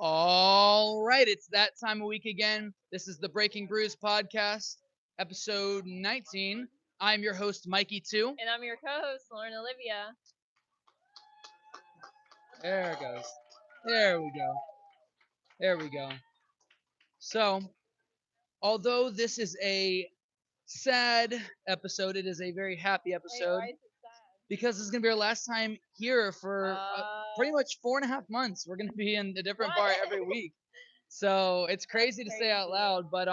All right, it's that time of week again. This is the Breaking Brews podcast, episode 19. I'm your host, Mikey, too. And I'm your co-host, Lauren Olivia. There it goes. There we go. There we go. So, although this is a sad episode, it is a very happy Wait, episode why is it sad? because this is going to be our last time here for pretty much 4.5 months. We're going to be in a different bar every What? week. So it's That's crazy to say out loud, but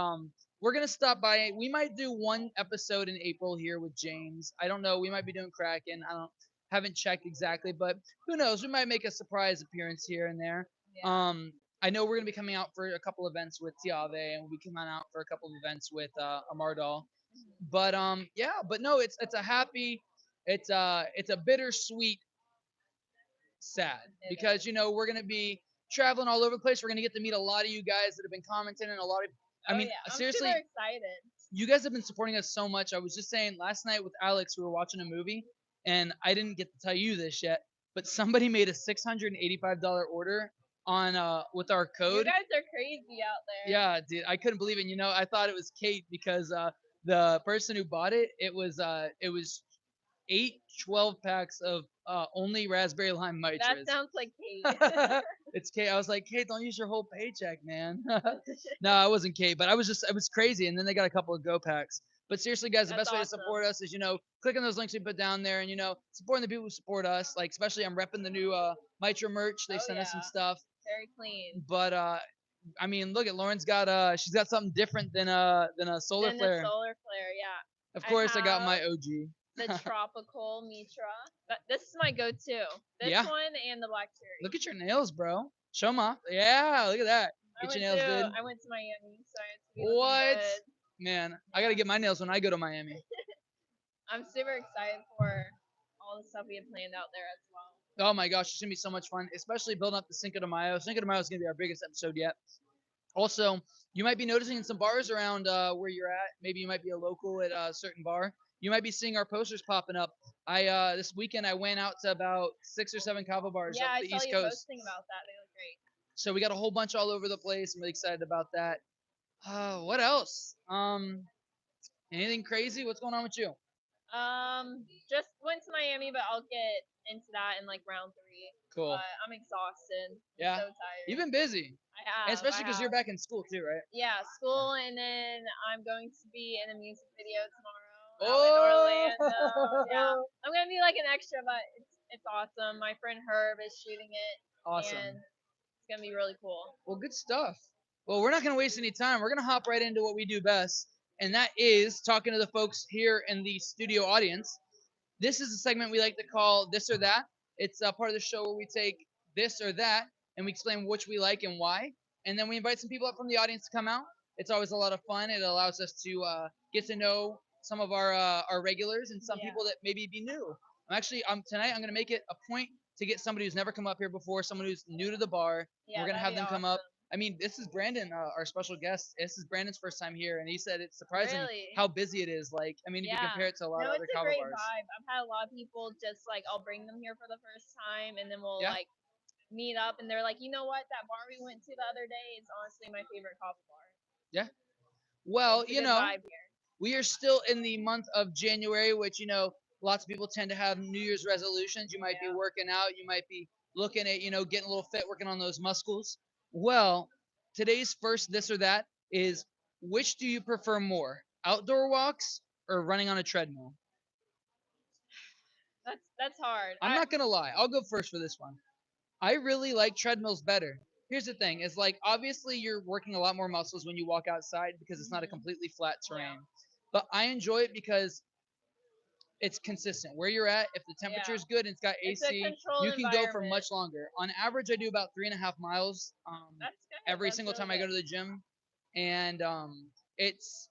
we're gonna stop by. We might do one episode in April here with James. I don't know. We might be doing Kraken. I don't haven't checked exactly, but who knows? We might make a surprise appearance here and there. Yeah. I know we're gonna be coming out for a couple events with Tiave, and we'll be coming out for a couple of events with Amardal. Mhm. But yeah, but no, it's a happy, it's a bittersweet sad It because is. we're gonna be traveling all over the place. We're gonna get to meet a lot of you guys that have been commenting and a lot of. I Oh mean, yeah, I'm super seriously, excited. you guys have been supporting us so much. I was just saying last night with Alex, we were watching a movie, and I didn't get to tell you this yet, but somebody made a $685 order on with our You code. guys are crazy out there. Yeah, dude, I couldn't believe it. I thought it was Kate because the person who bought it was 8 12 packs of only raspberry lime That mitras. sounds like Kate. It's Kate. I was like, Kate, don't use your whole paycheck, man. No, I wasn't Kate, but it was crazy. And then they got a couple of go packs. But seriously, guys, the That's best way to awesome. support us is, clicking those links we put down there and, supporting the people who support us. Like, especially I'm repping the new Mitra merch. They Oh, sent us some yeah. stuff. Very clean. But, I mean, look at Lauren's got, she's got something different than a solar Then the flare. solar flare, yeah. Of I course, I got have my OG. the tropical Mitra. This is my go-to. This Yeah. one and the black cherry. Look at your nails, bro. Show them off. Yeah, look at that. Get your nails, dude. I went to Miami, so I had to be looking What? good. Man, I gotta get my nails when I go to Miami. I'm super excited for all the stuff we have planned out there as well. Oh my gosh, it's gonna be so much fun, especially building up the Cinco de Mayo. Cinco de Mayo is gonna be our biggest episode yet. Also, you might be noticing some bars around where you're at. Maybe you might be a local at a certain bar. You might be seeing our posters popping up. I this weekend I went out to about 6 or 7 kava bars Yeah, up I the saw East you Coast. posting about that. They look great. So we got a whole bunch all over the place. I'm really excited about that. What else? Anything crazy? What's going on with you? Just went to Miami, but I'll get into that in like round 3. Cool. But I'm exhausted. Yeah. I'm so tired. You've been busy. I have. And especially because I you're have. back in school too, right? Yeah, school, and then I'm going to be in a music video tomorrow out in Oh! Orlando. Yeah, I'm gonna be like an extra, but it's awesome. My friend Herb is shooting it, Awesome. and it's gonna be really cool. Well, good stuff. Well, we're not going to waste any time. We're going to hop right into what we do best, and that is talking to the folks here in the studio audience. This is a segment we like to call This or That. It's a part of the show where we take this or that and we explain which we like and why. And then we invite some people up from the audience to come out. It's always a lot of fun. It allows us to get to know some of our regulars and some Yeah. people that maybe be new. Tonight I'm going to make it a point to get somebody who's never come up here before, someone who's new to the bar. Yeah, We're going to have that'd them be come up. awesome. I mean, this is Brandon, our special guest. This is Brandon's first time here, and he said it's surprising Really? how busy it is. Like, I mean, if you Yeah. compare it to a lot No, of other it's a kava great bars. vibe. I've had a lot of people just like I'll bring them here for the first time, and then we'll Yeah. like meet up, and they're like, you know what, that bar we went to the other day is honestly my favorite coffee bar. Well, It's a good vibe here. we are still in the month of January, which, lots of people tend to have New Year's resolutions. You might be Yeah. working out. You might be looking at, getting a little fit, working on those muscles. Well, today's first this or that is which do you prefer more, outdoor walks or running on a treadmill? That's hard. I'm not going to lie. I'll go first for this one. I really like treadmills better. Here's the thing: is like obviously you're working a lot more muscles when you walk outside because it's not a completely flat terrain. But I enjoy it because it's consistent. Where you're at, if the temperature is good and it's got It's a AC, controlled you can go for environment. much longer. On average, I do about 3.5 miles That's good. every That's single really time I go good. to the gym, and it's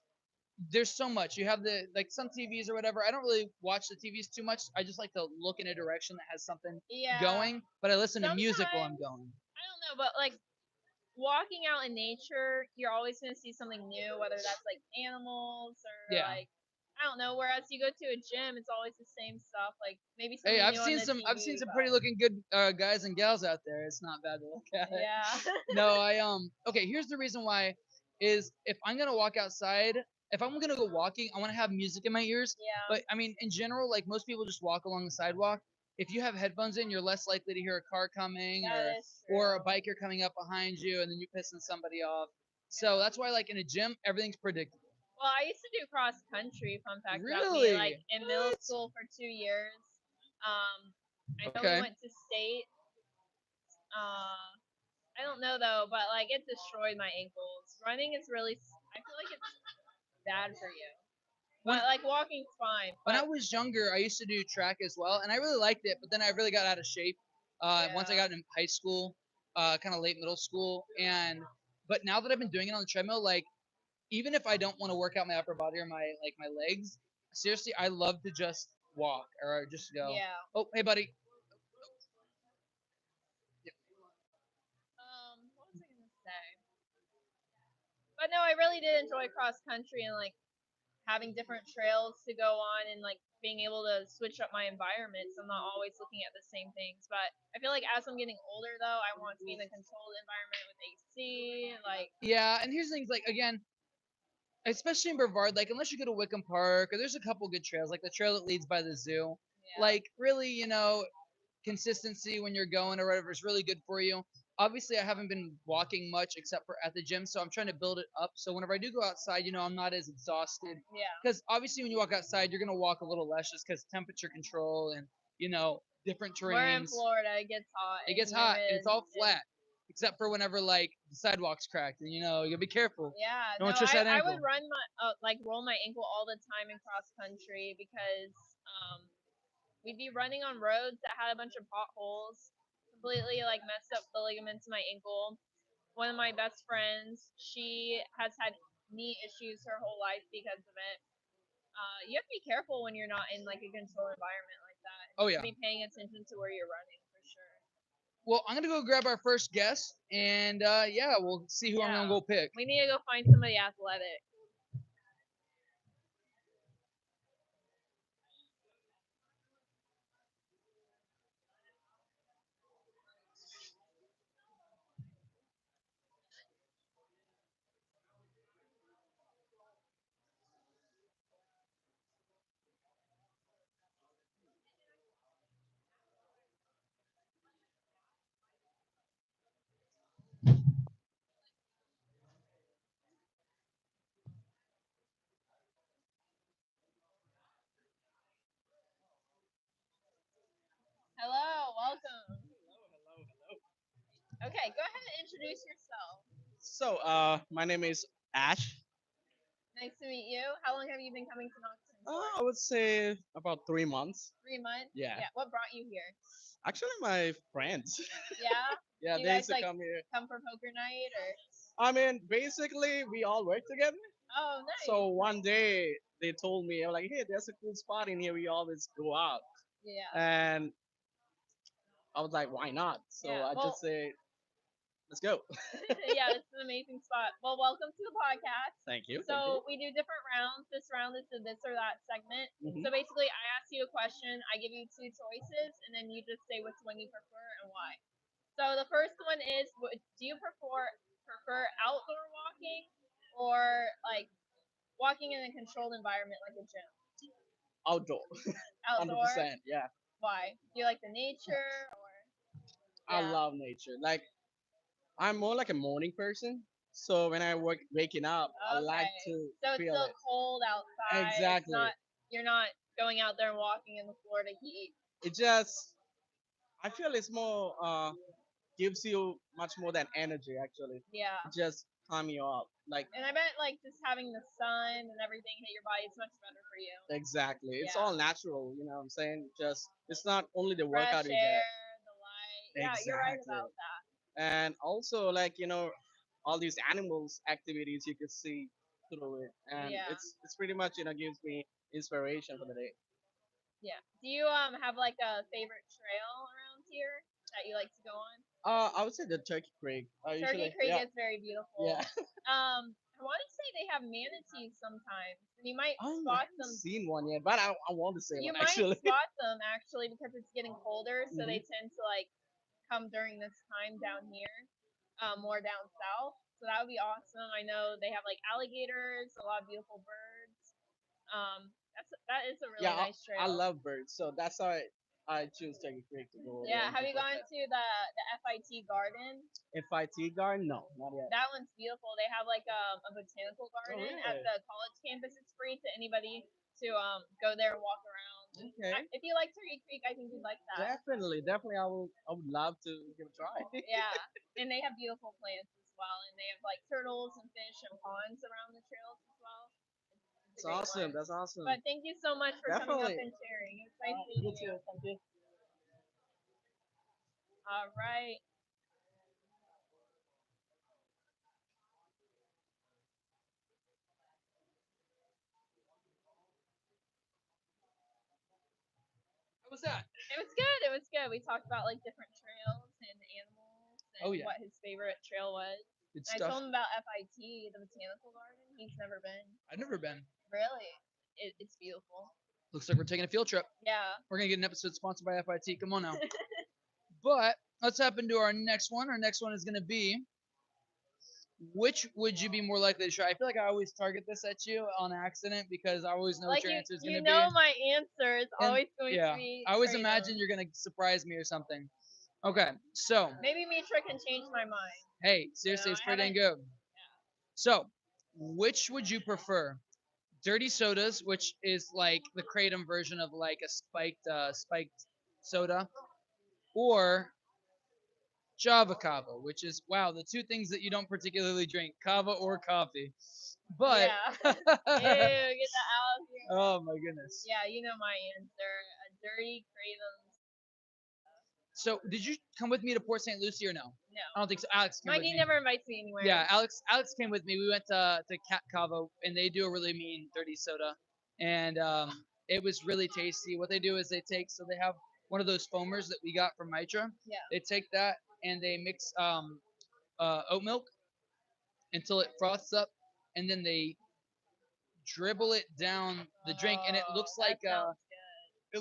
there's so much. You have the like some TVs or whatever. I don't really watch the TVs too much. I just like to look in a direction that has something Yeah. going. But I listen to music while I'm Sometimes- going. I don't know, but like walking out in nature, you're always gonna see something new, whether that's like animals or Yeah. like I don't know. Whereas you go to a gym, it's always the same stuff. Like maybe Hey, something new on the I've seen TV, some pretty but looking good guys and gals out there. It's not bad to look at. yeah, No, okay, here's the reason why is if I'm going to walk outside, if I'm going to go walking, I want to have music in my ears. yeah, But I mean, in general, like most people just walk along the sidewalk. If you have headphones in, you're less likely to hear a car coming that is or a true. biker coming up behind you and then you pissing somebody off. So that's why like in a gym, everything's predictable. Well, I used to do cross country. Fun fact about me, like Really? in middle school for 2 years. Um, I know we Okay. went to state. I don't know though, but like it destroyed my ankles. Running is really, I feel like it's bad for you. When But like walking's fine. when I But was younger, I used to do track as well, and I really liked it. But then I really got out of shape once I yeah, got in high school, kind of late middle school, and but now that I've been doing it on the treadmill, like even if I don't want to work out my upper body or my legs, seriously, I love to just walk or just go. yeah. Oh, hey, buddy. What was I gonna say? But no, I really did enjoy cross country and like having different trails to go on and like being able to switch up my environment. So I'm not always looking at the same things. But I feel like as I'm getting older though, I want to be in a controlled environment with AC. Like Yeah, and here's the things like again, especially in Brevard, like unless you go to Wickham Park or there's a couple good trails, like the trail that leads by the zoo. yeah, Like really, consistency when you're going or whatever is really good for you. Obviously, I haven't been walking much except for at the gym, so I'm trying to build it up. So whenever I do go outside, I'm not as exhausted. yeah. Because obviously, when you walk outside, you're gonna walk a little less just because temperature control and different We're in terrains. Florida. It gets hot It and gets hot and humid it's all and flat, except for whenever like the sidewalk's cracked, and you gotta be careful. yeah. Don't No, twist that I ankle. would run my like roll my ankle all the time in cross country because um we'd be running on roads that had a bunch of potholes, completely like messed up the ligaments in my ankle. One of my best friends, she has had knee issues her whole life because of it. You have to be careful when you're not in like a controlled environment like that. Oh You yeah. have to be paying attention to where you're running for sure. Well, I'm gonna go grab our first guest, and yeah, we'll see who I'm Yeah, gonna go pick. we need to go find somebody athletic. Hello, welcome. Okay, go ahead and introduce yourself. So, my name is Ash. Nice to meet you. How long have you been coming to Knoxton for? I would say about 3 months. 3 months? Yeah. Yeah. What brought you here? Actually, my friends. Yeah? Yeah, Do you they guys used to like come here. come for poker night or? I mean, basically, we all work together. Oh, nice. So one day they told me, I'm like, hey, there's a cool spot in here. We always go out, Yeah. and I was like, why not? So Yeah. I Well, just say, let's go. yeah, this is an amazing spot. Well, welcome to the podcast. Thank you. So we do different rounds. This round is the this or that segment. Mhm. So basically, I ask you a question, I give you two choices, and then you just say which one you prefer and why. So the first one is, do you prefer outdoor walking or like walking in a controlled environment like a gym? Outdoor, Outdoor. 100%. Yeah, Why? Do you like the nature or? I Yeah. love nature. Like I'm more like a morning person. So when I waking up, I like Okay. to So it's feel still it. cold outside. It's Exactly. not. You're not going out there and walking in the Florida heat. It just I feel it's more gives you much more than energy actually. Yeah. It just calm you up. Like And I bet like just having the sun and everything hit your body is much better for you. exactly. It's Yeah. all natural, you know what I'm saying? Just it's not only the Fresh workout you air, get. the light. Yeah, you're right Exactly. about that. And also like, all these animals activities you could see through it. And Yeah. it's pretty much, gives me inspiration for the day. Yeah. Do you have like a favorite trail around here that you like to go on? I would say the Turkey Creek. Turkey Usually, Creek yeah, is very beautiful. yeah. I want to say they have manatees sometimes, and you might Oh, I spot haven't them. seen one yet, but I want to see You one might actually. spot them actually because it's getting colder, so they Mhm. tend to like come during this time down here, more down south. So that would be awesome. I know they have like alligators, a lot of beautiful birds. That is a really Yeah, nice I trail. love birds, so that's why I choose Turkey Creek to go over there Yeah, and have you pick up gone that. to the FIT garden? FIT garden? No, not yet. That one's beautiful. They have like a botanical Oh, garden at really? the college campus. It's free to anybody to go there and walk around. Okay. If you like Turkey Creek, I think you'd like that. Definitely, definitely. I would love to give it a try. Yeah, and they have beautiful plants as well, and they have like turtles and fish and ponds around the trails as well. It's That's a great awesome. one. That's awesome. But thank you so much for coming up Definitely. and sharing. It's nice You meeting you. too. Thank you. All right. What was that? It was good. It was good. We talked about like different trails and animals and Oh, yeah. what his favorite trail was. Good And I stuff. told him about FIT, the botanical garden. He's never been. I've never been. Really? It's beautiful. Looks like we're taking a field trip. Yeah. We're gonna get an episode sponsored by FIT. Come on now. But let's hop into our next one. Our next one is gonna be, which would you be more likely to try? I feel like I always target this at you on accident because I always know Like what your answer is you gonna know be. my answer is And always going yeah, to be I always kratom. imagine you're gonna surprise me or something. Okay, so Maybe Mitra can change my mind. hey, seriously, No, it's I pretty dang haven't. good. So, which would you prefer? Dirty sodas, which is like the kratom version of like a spiked soda, or Java kava, which is wow, the two things that you don't particularly drink, kava or coffee. But Yeah. Ew, get that out of here. oh my goodness. Yeah, you know my answer. A dirty kratom. So did you come with me to Port St. Lucie or no? No. I don't think so. Alex came with Mikey me. never invites me anywhere. Yeah, Alex came with me. We went to Cat Kava, and they do a really mean dirty soda, and it was really tasty. What they do is they have one of those foamers that we got from Mitra. Yeah. They take that and they mix oat milk until it froths up, and then they dribble it down the drink, and That it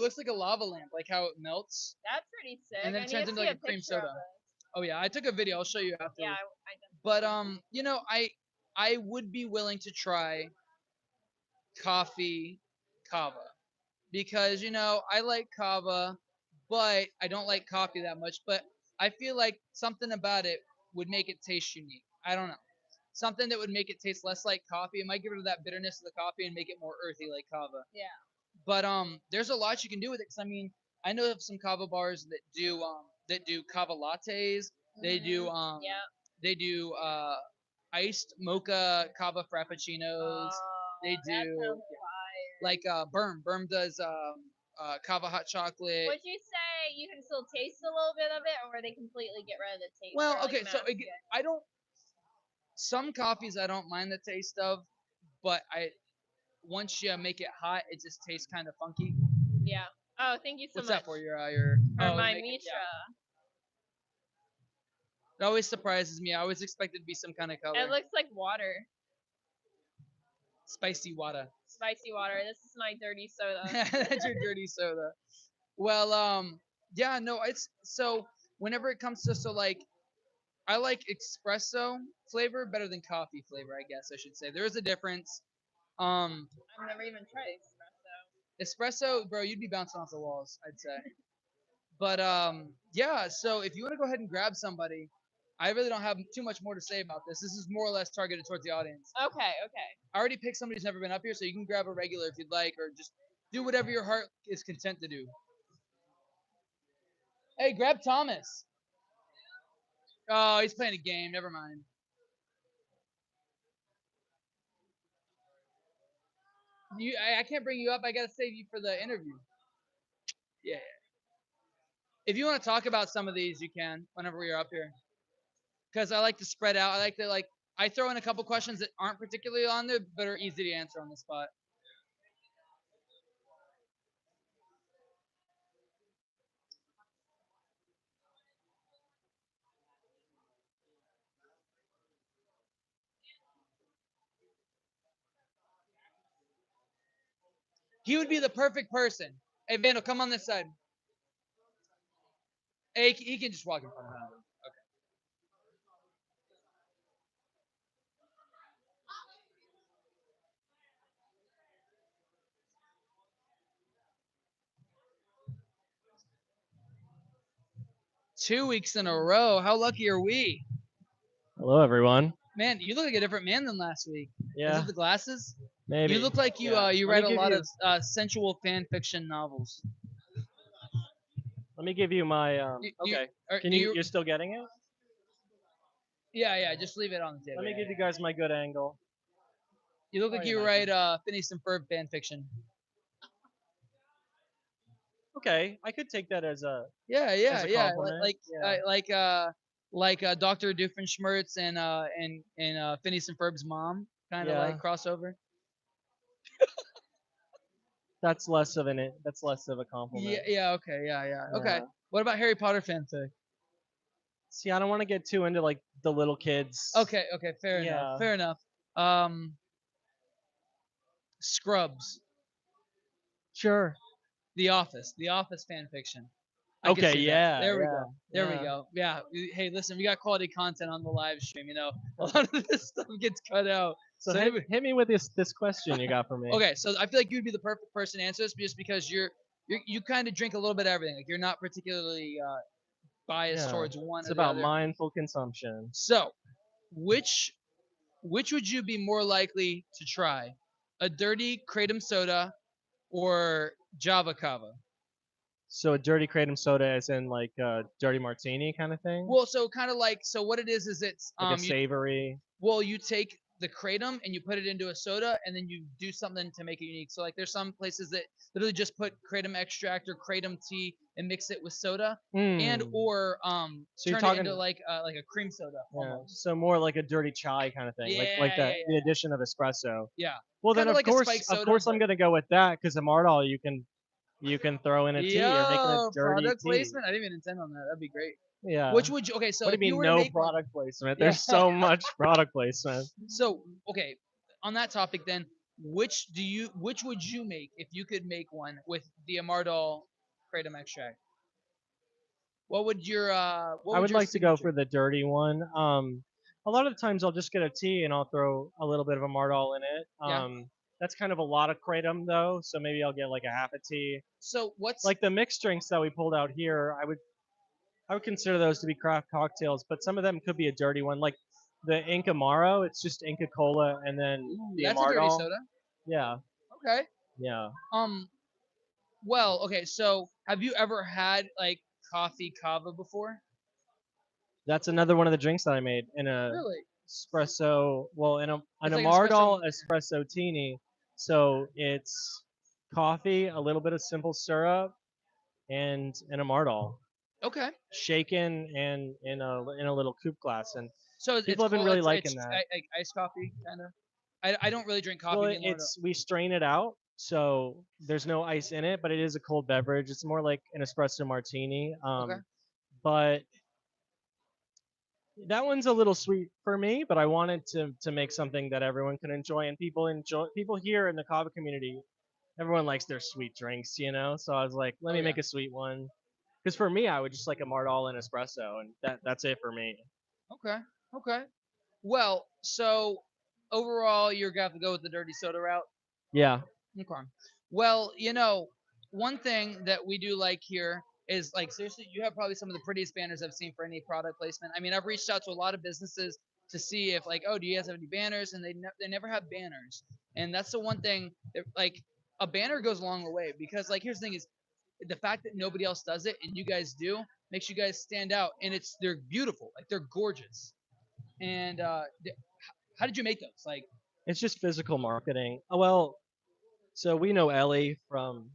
looks like a lava lamp, like how it melts, That's pretty sick. and then I it need turns to into see like a a cream picture of soda. it. Oh yeah, I took a video. I'll show you after. Yeah, I definitely. But I would be willing to try coffee kava because I like kava, but I don't like coffee that much. But I feel like something about it would make it taste unique. I don't know. Something that would make it taste less like coffee. It might give it that bitterness of the coffee and make it more earthy like kava. Yeah. But there's a lot you can do with it. Cause I mean, I know of some kava bars that do kava lattes. They do Yeah. they do iced mocha kava frappuccinos. They That do sounds fire. like Berm does kava hot chocolate. Would you say you can still taste a little bit of it, or they completely get rid of the taste? Well, or, like, okay, so mask it? I don't. Some coffees I don't mind the taste of, but once you make it hot, it just tastes kind of funky. Yeah. Oh, thank you so What's much. that for your? For Oh, my make it- Mitra. yeah. It always surprises me. I always expect it to be some kind of color. It looks like water. Spicy water. Spicy water. This is my dirty soda. That's your dirty soda. Well, yeah, no, it's so whenever it comes to like I like espresso flavor better than coffee flavor, I guess I should say. There is a difference. I've never even tried espresso. Espresso, bro, you'd be bouncing off the walls, I'd say. But yeah, so if you want to go ahead and grab somebody, I really don't have too much more to say about this. This is more or less targeted towards the audience. Okay, okay. I already picked somebody who's never been up here, so you can grab a regular if you'd like, or just do whatever your heart is content to do. Hey, grab Thomas. Oh, he's playing a game. Never mind. I can't bring you up. I gotta save you for the interview. Yeah. If you want to talk about some of these, you can whenever we are up here. Because I like to spread out. I like to I throw in a couple questions that aren't particularly on there, but are easy to answer on the spot. He would be the perfect person. Hey, Vandal, come on this side. Hey, he can just walk in front of him. Okay. 2 weeks in a row. How lucky are we? Hello, everyone. Man, you look like a different man than last week. Is Yeah, it the glasses? maybe. You look like you Yeah. you Let me read a give lot you- of sensual fan fiction novels. Let me give you my. Okay. Can you? You're still getting it? Yeah. Just leave it on the table. Let me Yeah, give you guys my good angle. You look Oh, like yeah, you Mikey. write Phineas and Ferb fan fiction. Okay, I could take that as a Yeah. compliment. Like Yeah. Dr. Doofenshmirtz and Phineas and Ferb's mom kind of Yeah. like crossover. That's less of a compliment. Yeah. Okay. Yeah. Okay. Yeah. What about Harry Potter fanfic? See, I don't want to get too into like the little kids. Okay. Fair enough. Yeah. Fair enough. Scrubs. Sure. The Office fan fiction. I can Okay. see that. Yeah. There we yeah, go. There we yeah. go. Yeah. Hey, listen, we got quality content on the live stream. You know, a lot of this stuff gets cut out. So anyway- hit me with this question you got for me. Okay, so I feel like you'd be the perfect person to answer this just because you kind of drink a little bit of everything. Like you're not particularly biased Yeah. towards one It's or the about other. mindful consumption. So, which would you be more likely to try? A dirty kratom soda or Java Kava? So a dirty kratom soda, as in like a dirty martini kind of thing. Well, so kind of like what it is it's like a savory. you take the kratom and you put it into a soda and then you do something to make it unique. So like there's some places that literally just put kratom extract or kratom tea and mix it with soda and or So you're turn it talking- into like a cream soda Yeah. almost. So more like a dirty chai kind of thing, like Yeah, the addition of espresso. Yeah. Well, then Kinda of like a course, spiked soda, I'm but- gonna go with that because Amardol you can throw in a tea. You're making a Yo, dirty product tea. placement. I didn't even intend on that. That'd be great. Yeah. Which would you? Okay, so what do if you you mean were to no make one- product placement? Yeah. There's so much product placement. So okay, on that topic then, which would you make if you could make one with the Amardol kratom extract? What would your I would like to go for the dirty one. A lot of the times I'll just get a tea and I'll throw a little bit of Amardol in it. Yeah. That's kind of a lot of kratom though, so maybe I'll get like a half a tea. So what's Like the mixed drinks that we pulled out here, I would consider those to be craft cocktails, but some of them could be a dirty one. Like the Inca Maro, it's just Inca Cola and then the that's Amardol. a dirty soda. Yeah, Okay. yeah. Well, okay, so have you ever had like coffee kava before? That's another one of the drinks that I made in a Really? espresso. Well, in an It's like an Amardol espresso tini. So it's coffee, a little bit of simple syrup, and an Amardol Okay. shaken and in a little coupe glass. And So people have been really liking that. Like iced coffee, kind of. I don't really drink coffee. Well, anymore, we strain it out, so there's no ice in it, but it is a cold beverage. It's more like an espresso martini. Okay. But that one's a little sweet for me, but I wanted to make something that everyone can enjoy, and people here in the kava community, everyone likes their sweet drinks, you know. So I was like, let me make a sweet one, because for me, I would just like a Mardol and espresso, and that's it for me. Okay. Well, so overall, you're gonna have to go with the dirty soda route. Yeah. Okay. Well, you know, one thing that we do like here is like seriously, you have probably some of the prettiest banners I've seen for any product placement. I mean, I've reached out to a lot of businesses to see if like, oh, do you guys have any banners? And they never have banners. And that's the one thing that, like, a banner goes a long way because like here's the thing is the fact that nobody else does it and you guys do makes you guys stand out, and they're beautiful, like they're gorgeous. And how did you make those? Like, it's just physical marketing. Oh, well, so we know Ellie from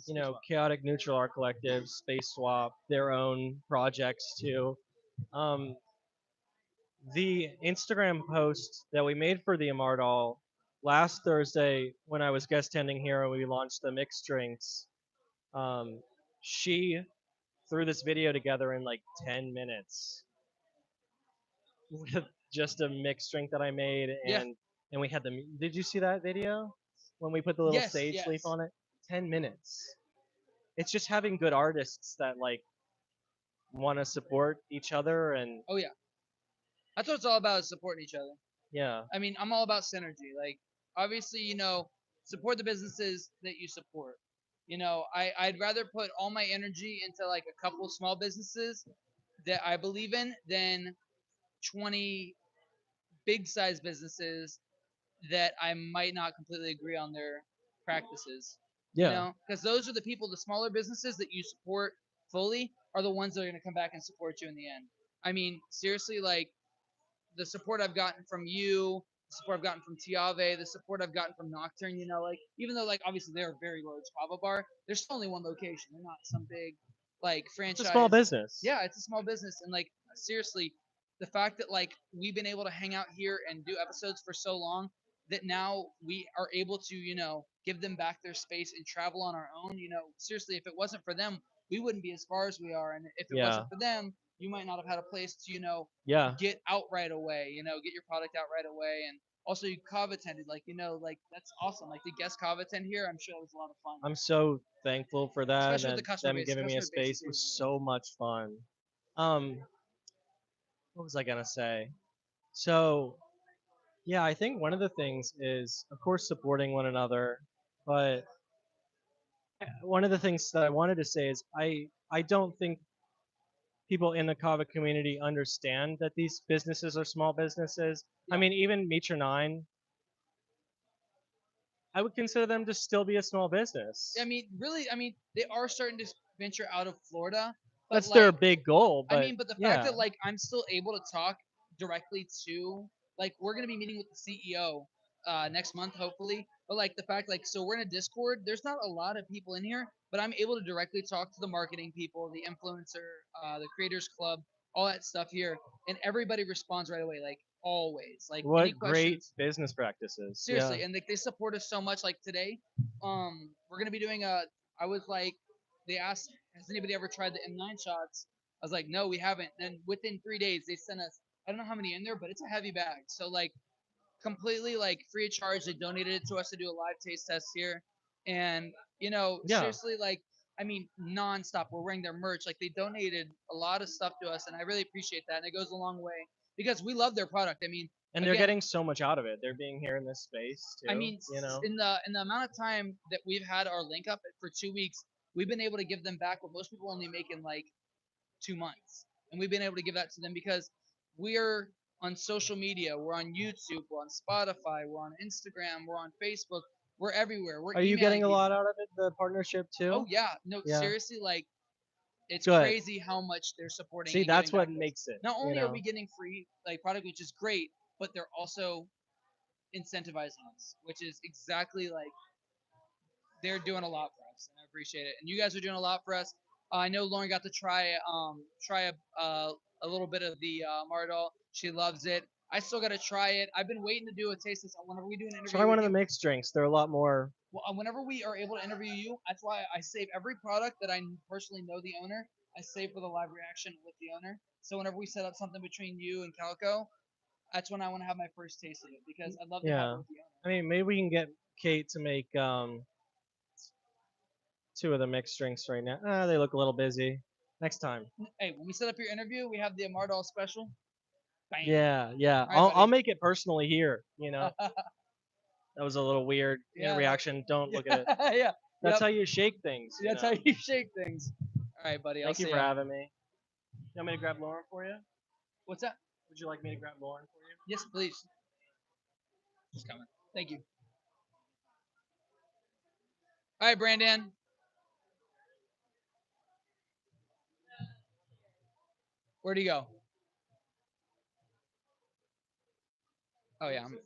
from Chaotic Neutral Art Collective, Space Swap, their own projects too. The Instagram post that we made for the Amardol last Thursday when I was guest tending here and we launched the mixed drinks, she threw this video together in like 10 minutes with just a mixed drink that I made, and we had the. Did you see that video when we put the little sage leaf on it? 10 minutes. It's just having good artists that like want to support each other and Oh yeah, that's what it's all about, is supporting each other. yeah. I mean, I'm all about synergy. Like, obviously, support the businesses that you support. I'd rather put all my energy into like a couple small businesses that I believe in than 20 big size businesses that I might not completely agree on their practices. Yeah. Because those are the people, the smaller businesses that you support fully are the ones that are going to come back and support you in the end. I mean, seriously, like the support I've gotten from you, the support I've gotten from Tiave, the support I've gotten from Nocturne, like even though like obviously they're a very large kava bar, there's still only one location. They're not some big like It's a small franchise. business. Yeah, it's a small business, and like seriously, the fact that like we've been able to hang out here and do episodes for so long that now we are able to give them back their space and travel on our own. Seriously, if it wasn't for them, we wouldn't be as far as we are, and if it Yeah. wasn't for them, you might not have had a place to Yeah. get out right away, get your product out right away. And also you kava attended, like, like that's awesome. Like the guest kava attend here, I'm sure it was a lot of fun. I'm so thankful for that Especially with the and customer them base. The giving me a customer base is space very was good. so much fun. Um, what was I gonna say? So yeah, I think one of the things is, of course, supporting one another, but one of the things that I wanted to say is I don't think people in the kava community understand that these businesses are small businesses. I Yeah. mean, even Mitra 9, I would consider them to still be a small business. I mean, really, I mean, they are starting to venture out of Florida, but That's their like, big goal, I but mean, but the fact yeah. that like I'm still able to talk directly to, like, we're gonna be meeting with the CEO next month, hopefully. But like the fact, like, so we're in a Discord. There's not a lot of people in here, but I'm able to directly talk to the marketing people, the influencer, the creators club, all that stuff here, and everybody responds right away, like always. Like any What great questions, business practices. Yeah. seriously, and like they support us so much. Like today, we're gonna be doing a. I was like, they asked, has anybody ever tried the M9 shots? I was like, no, we haven't. And within 3 days, they sent us. I don't know how many in there, but it's a heavy bag. So like, completely like free of charge. They donated it to us to do a live taste test here, and Yeah. seriously, like, I mean, nonstop. We're wearing their merch. Like they donated a lot of stuff to us, and I really appreciate that. And it goes a long way because we love their product. I mean, And they're again, getting so much out of it. They're being here in this space I too, mean, you know. in the amount of time that we've had our link up for 2 weeks, we've been able to give them back what most people only make in like 2 months, and we've been able to give that to them because we're on social media, we're on YouTube, we're on Spotify, we're on Instagram, we're on Facebook, we're everywhere. We're Are you emailing getting a lot people. out of it, the partnership Oh too? yeah, no, Yeah. seriously, like it's Good. crazy how much they're supporting See, and giving that's what back to us. makes it, Not you only are know. we getting free like product, which is great, but they're also incentivizing us, which is exactly like they're doing a lot for us, and I appreciate it. And you guys are doing a lot for us. I know Lauren got to try a little bit of the Mardol. She loves it. I still got to try it. I've been waiting to do a taste test. Whenever we do an Try interview one with of the you, mixed drinks. They're a lot more. well, whenever we are able to interview you, that's why I save every product that I personally know the owner. I save for the live reaction with the owner. So whenever we set up something between you and Calico, that's when I want to have my first taste of it because I'd love to have it Yeah. with the owner. I mean, maybe we can get Kate to make two of the mixed drinks right now. They look a little busy. Next time. Hey, when we set up your interview, we have the Mardol special. Bam. Yeah, yeah. All right, I'll buddy. make it personally here. You know, that was a little weird Yeah, reaction. Don't look at it. yeah. That's Yep. how you shake things. You That's know. how you shake things. All right, buddy. I'll Thank you see for ya. having me. You want me to grab Lauren for you? What's that? Would you like me to grab Lauren for you? Yes, please. Just coming. Thank you. All right, Brandon. Where'd he go? Oh yeah. Am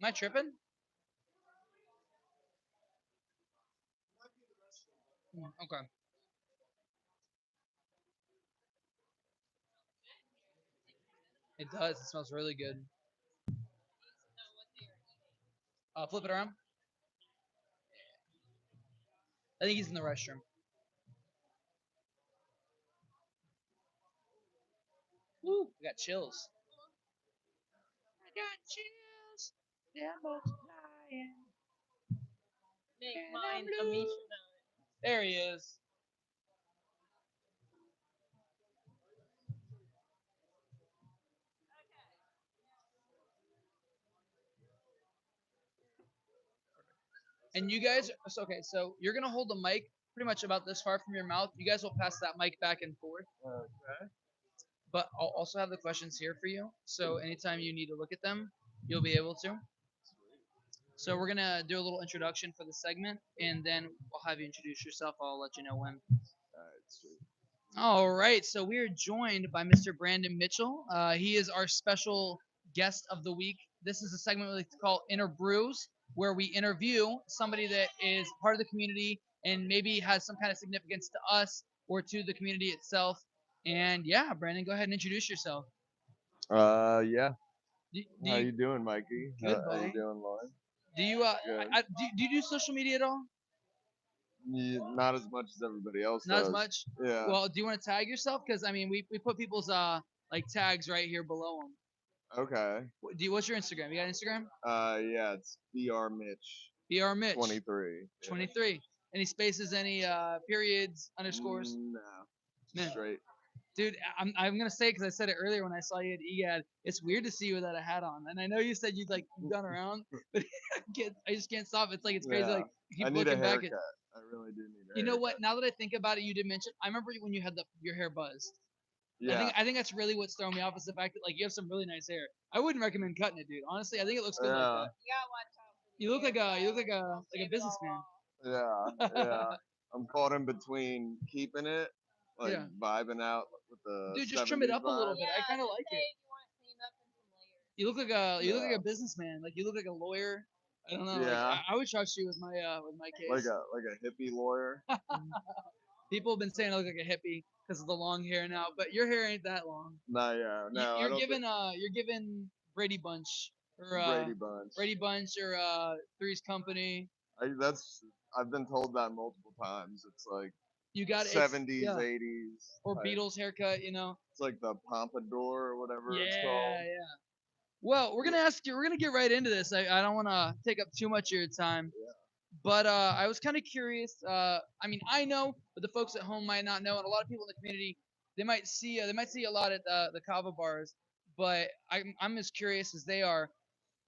I tripping? Okay. It does. It smells really good. Flip it around. I think he's in the restroom. Woo, I got chills. I got chills. They're multiplying. Make And I'm mine a blue. missionary. There he is. And you guys, so okay, so you're gonna hold the mic pretty much about this far from your mouth. You guys will pass that mic back and forth. Okay. But I'll also have the questions here for you. So anytime you need to look at them, you'll be able to. So we're gonna do a little introduction for the segment, and then I'll have you introduce yourself. I'll let you know when. Alright, sweet. All right, so we are joined by Mr. Brandon Mitchell. He is our special guest of the week. This is a segment we like to call Inner Brews, where we interview somebody that is part of the community and maybe has some kind of significance to us or to the community itself. And yeah, Brandon, go ahead and introduce yourself. Yeah. Do How you you doing, Mikey? good, How you buddy? doing, Lauren? Do you Good. do you do social media at all? Not as much as everybody else Not as does. much. Yeah. Well, do you want to tag yourself? Because I mean, we put people's like tags right here below them. Okay. What's your Instagram? You got Instagram? Yeah, it's BR Mitch BR Mitch 23. 23. Any spaces? Any periods? Underscores? No. Man, Straight. dude, I'm gonna say because I said it earlier when I saw you at EGAD. It's weird to see you without a hat on, and I know you said you've done around, but I just can't stop. It's like it's crazy. Yeah. Like you I keep need a looking back haircut. at. I really do need a You know haircut. what? Now that I think about it, you did mention. I remember when you had your hair buzzed. Yeah. I think that's really what's throwing me off is the fact that like you have some really nice hair. I wouldn't recommend cutting it, dude. Honestly, I think it looks good like Yeah. that. You gotta watch out. For the You look like a shave it all businessman. off. Yeah. Yeah. I'm caught in between keeping it, like Yeah. vibing out with the Dude, just 70s trim it up a little vibe. bit. I kind of like say it. if you want it cleaned up in some layers. You look like Yeah. a businessman. Like you look like a lawyer. I don't know. Like Yeah. I would trust you with my case. Like a hippie lawyer. People have been saying I look like a hippie because of the long hair now, but your hair ain't that long. Nah, yeah, no, I You're don't given think you're given Brady Bunch or Brady Bunch. Three's Company. That's I've been told that multiple times. It's like You got it's 70s, yeah 80s. or type. Beatles haircut. You know. It's like the pompadour or whatever it's Yeah, called. yeah. Well, we're gonna ask you. We're gonna get right into this. I don't want to take up too much of your time, but I was kind of curious. I mean, I know, but the folks at home might not know, and a lot of people in the community they might see a lot at the kava bars. But I'm as curious as they are.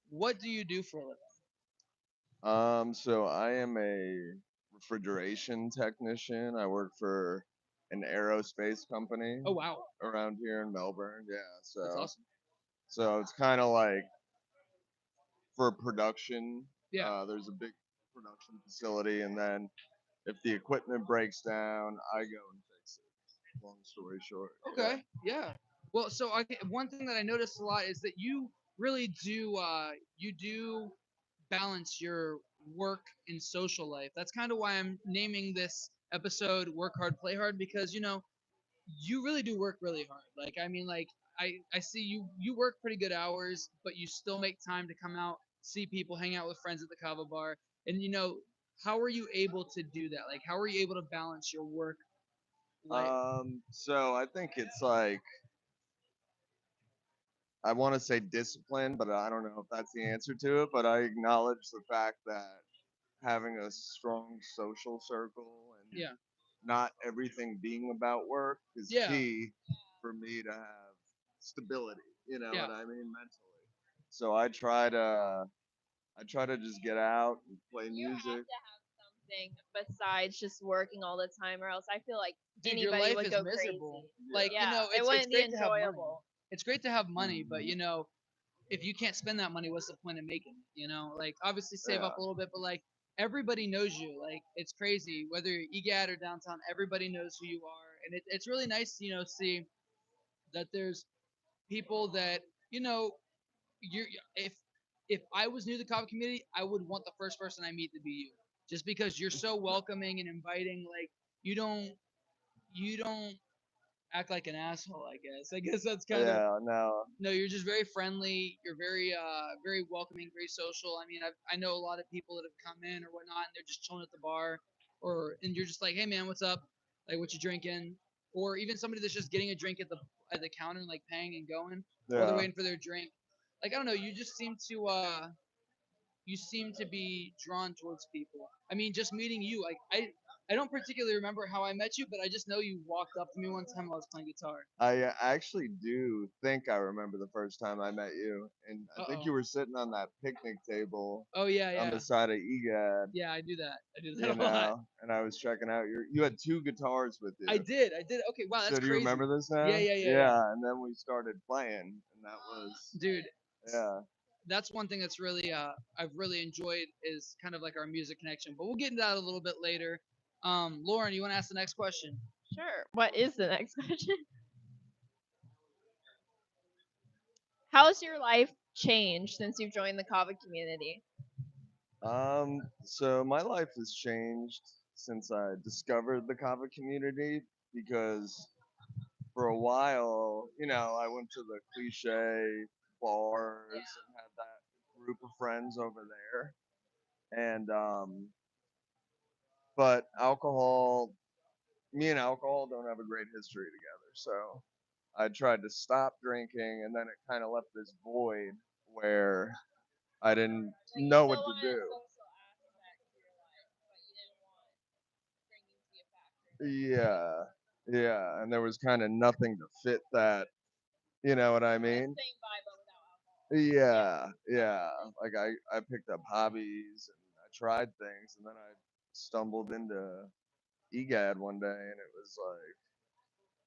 What do you do for a living? So I am a refrigeration technician. I work for an aerospace company Oh wow, around here in Melbourne. Yeah, that's awesome. so it's kind of like for production. Yeah. There's a big production facility, and then if the equipment breaks down, I go and fix it. Long story short. Okay. Yeah. Well, so one thing that I noticed a lot is that you really do you do balance your work and social life. That's kind of why I'm naming this episode "Work Hard, Play Hard" because you really do work really hard. Like I mean, like I see you work pretty good hours, but you still make time to come out, see people, hang out with friends at the kava bar, and how are you able to do that? Like how are you able to balance your work life? So I think it's like I want to say discipline, but I don't know if that's the answer to it. But I acknowledge the fact that having a strong social circle and Yeah. not everything being about work is Yeah. key for me to have stability. You know Yeah. what I mean, mentally. So I try to just get out and play You have music. to have something besides just working all the time, or else I feel like Dude, your anybody life would is go miserable. crazy. Like, Yeah, it it's wouldn't be great to have money. enjoyable. It's great to have money, but Mhm. if you can't spend that money, what's the point of making it? Like obviously save Yeah. up a little bit, but like everybody knows you. Like it's crazy whether you're EGAD or downtown, everybody knows who you are, and it's really nice to see that there's people that you're if I was new to the coffee community, I would want the first person I meet to be you, just because you're so welcoming and inviting. Like you don't act like an asshole. I guess that's kind of Yeah. No. no. You're just very friendly. You're very welcoming, very social. I mean, I know a lot of people that have come in or whatnot, and they're just chilling at the bar, and you're just like, hey man, what's up? Like, what you drinking? or even somebody that's just getting a drink at the counter and like paying and going, or they're Yeah. waiting for their drink. Like I don't know, you seem to be drawn towards people. I mean, just meeting you, like I don't particularly remember how I met you, but I just know you walked up to me one time while I was playing guitar. I actually do think I remember the first time I met you, and I think Uh-oh. you were sitting on that picnic table Oh yeah, on yeah, the side of EGAD, yeah. I do that. I do that you a lot. know, and I was checking out you had two guitars with I you. did. I did. Okay, wow, that's So do you crazy. remember this now? Yeah, yeah, yeah, yeah. Yeah, and then we started playing, and that was Dude, yeah. that's one thing that's really I've really enjoyed is kind of like our music connection. But we'll get into that a little bit later. Lauren, you want to ask the next question? Sure. What is the next question? How's your life changed since you've joined the Kava community? So my life has changed since I discovered the Kava community because for a while, I went to the cliche bars and had that group of friends over there. And but me and alcohol don't have a great history together. So I tried to stop drinking, and then it kind of left this void where I didn't Like you know still what to want a do. social aspect to your life, but you didn't want drinking to be a factor in it. Yeah, yeah, and there was kind of nothing to fit that. You know what I The mean? same vibe but without alcohol. Yeah. Yeah, yeah. Like I picked up hobbies and I tried things, and then I stumbled into EGAD one day, and it was like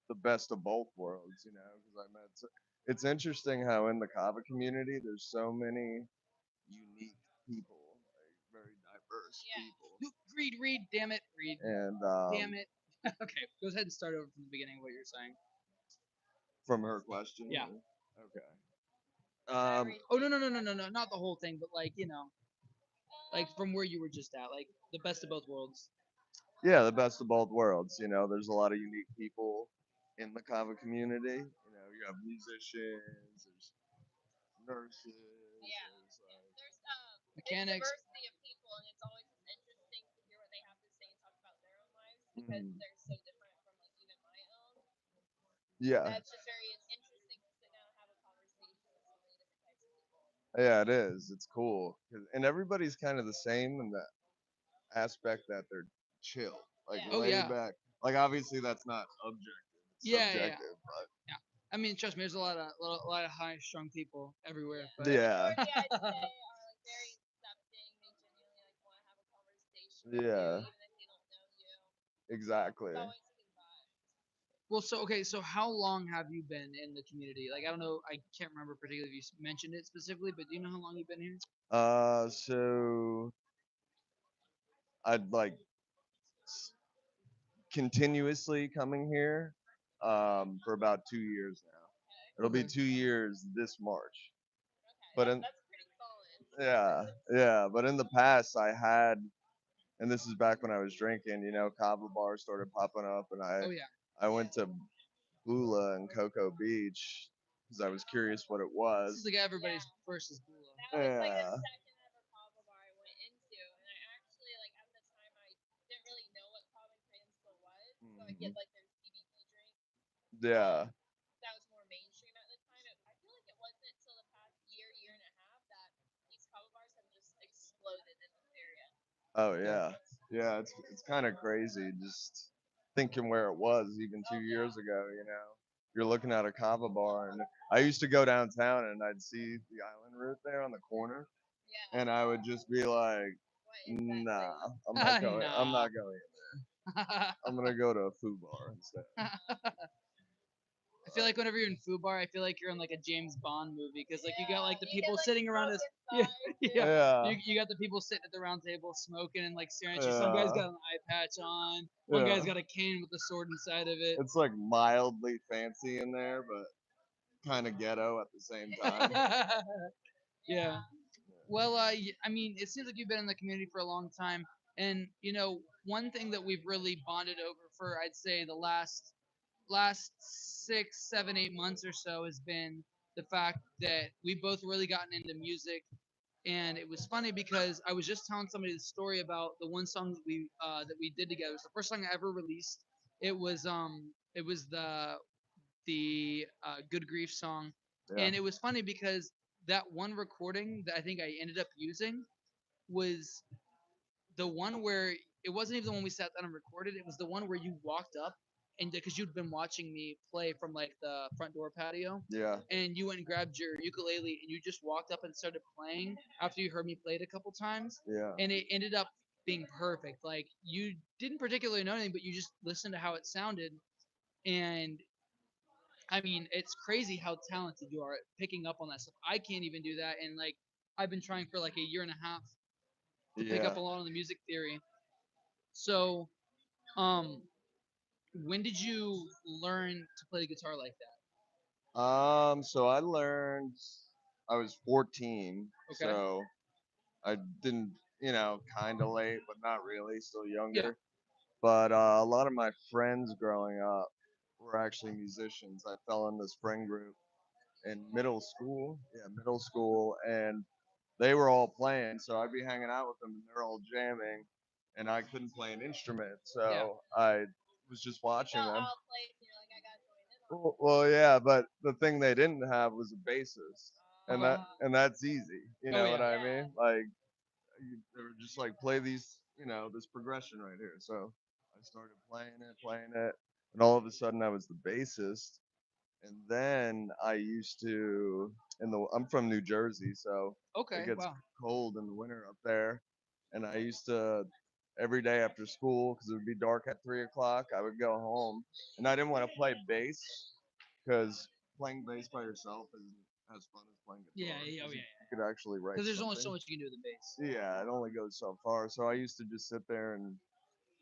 the best of both worlds, because it's interesting how in the Kava community there's so many unique people, like very diverse Yeah. people, Read, damn it, read, and damn it. Okay, go ahead and start over from the beginning of what you're saying. from her question. Yeah. Okay. Um, Oh no, no, no, no, no, no, not the whole thing, but like like from where you were just at, like the best of both worlds. yeah, the best of both worlds. There's a lot of unique people in the Kava community. You have musicians, there's nurses, Yeah. there's There's Mechanics. diversity of people, and it's always just interesting to hear what they have to say and talk about their own lives because mhm, they're so different from like even my own. yeah, That's just very interesting to sit down and have a conversation with so many different types of people. yeah, it is. It's cool, and everybody's kind of the same in the aspect that they're chill, like Yeah. Oh laid yeah, back. Like obviously that's not objective; it's yeah, yeah, subjective. yeah. I mean, trust me, there's a lot of high strung people everywhere, Yeah. but But The yeah, majority, I'd say, are like very accepting. They genuinely like want to have a conversation with you, yeah, even if they don't know you. exactly. It's always a good vibe. well, so okay, so how long have you been in the community? Like, I don't know, I can't remember particularly if you mentioned it specifically, but do you know how long you've been here? So I'd like continuously coming here for about 2 years now. It'll be Okay. 2 years this March. Okay, But in that's pretty solid. yeah, yeah. But in the past, I had, and this is back when I was drinking. Kava bars started popping up, and I Oh yeah. I went to Bula and Cocoa Beach because I was curious what it This is was. like everybody's Yeah. first is Bula. That was like the Yeah. second ever kava bar I went into, and I actually like at the time I didn't really know what kava and Kransville was, so I Mhm. get like their CBD drink. Yeah. That was more mainstream at the time. I feel like it wasn't until the past year, year and a half that these kava bars have just exploded in this area. Oh Yeah. yeah. Yeah. It's kind of crazy just thinking where it was even Oh two yeah. years ago. You're looking at a kava bar, and I used to go downtown and I'd see the island route there on the corner, Yeah. and I would just be like, What is that nah, place? I'm not going. I'm Nah. not going. I'm gonna go to a food bar instead. I feel like whenever you're in food bar, I feel like you're in like a James Bond movie because like you got like the You get people like sitting around us. smoke Yeah, inside yeah. too. Yeah. You got the people sitting at the round table smoking and like staring at you. Some guy's Yeah. got an eye patch on. One guy's Yeah. got a cane with a sword inside of it. It's like mildly fancy in there, but kind of ghetto at the same time. Yeah. Well, I mean, it seems like you've been in the community for a long time, and one thing that we've really bonded over for, I'd say, the last 6, 7, 8 months or so has been the fact that we've both really gotten into music. And it was funny because I was just telling somebody the story about the one song that we did together. It's the first song I ever released. It was It was the Good Grief song, Yeah. and it was funny because that one recording that I think I ended up using was the one where it wasn't even the one we sat down and recorded. It was the one where you walked up and because you'd been watching me play from like the front door patio, Yeah. and you went and grabbed your ukulele and you just walked up and started playing after you heard me play it a couple times, Yeah. and it ended up being perfect. Like you didn't particularly know anything, but you just listened to how it sounded, and I mean, it's crazy how talented you are at picking up on that stuff. I can't even do that, and like I've been trying for like a year and a half to pick Yeah. up a lot on the music theory. So, um, when did you learn to play the guitar like that? So I learned I was 14, Okay. so I didn't, kind of late, but not really, still Yeah. younger. But a lot of my friends growing up were actually musicians. I fell in this friend group in middle school, middle school, and they were all playing, so I'd be hanging out with them, and they're all jamming, and I couldn't play an instrument, Yeah. so I was just watching They'll them. all play, and you're like, I gotta join in on it. Well, yeah, but the thing they didn't have was a bassist, and Okay. that's easy. You Oh know what yeah. I Yeah. mean? Like they were just like play these, this progression right here. So I started playing it, and all of a sudden I was the bassist. And then I used to I'm from New Jersey, so it Okay. gets Wow. cold in the winter up there. And I used to every day after school, because it would be dark at 3 o'clock, I would go home, and I didn't want to play bass because playing bass by yourself isn't as fun as playing Yeah. guitar. Yeah. Oh 'Cause yeah. you could actually write Because there's only so something. much you can do with the bass. Yeah, it only goes so far. So I used to just sit there and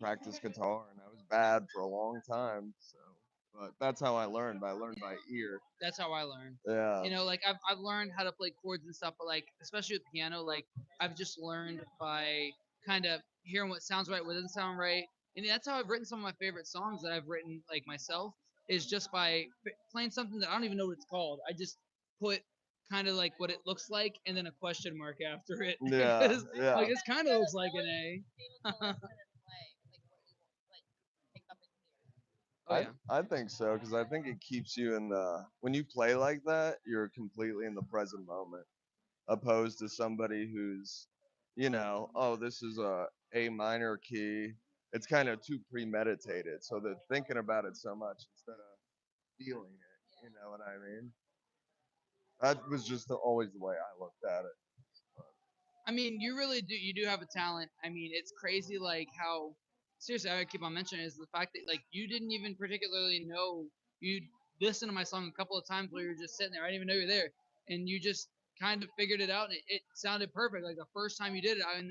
practice guitar, and I was bad for a long time. So, but that's how I learned. I learned by ear. That's how I learned. Yeah. You know, like I've learned how to play chords and stuff, but like especially with piano, like I've just learned by kind of hearing what sounds right, what doesn't sound right, and that's how I've written some of my favorite songs that I've written like myself is just by playing something that I don't even know what it's called. I just put kind of like what it looks like and then a question mark after it Yeah. because Yeah. like this kind of looks like an A. Be able to listen and play like what you want, like pick up and hear. Oh I yeah, I think so because I think it keeps you in the when you play like that, you're completely in the present moment, opposed to somebody who's, oh, this is a minor key. It's kind of too premeditated, so they're thinking about it so much instead of feeling it. You know what I mean? That was just always the way I looked at it. I mean, you really do. You do have a talent. I mean, it's crazy, like how seriously I keep on mentioning is the fact that like you didn't even particularly know you listened to my song a couple of times while you were just sitting there. I didn't even know you were there, and you just kind of figured it out, and it sounded perfect. Like the first time you did it, and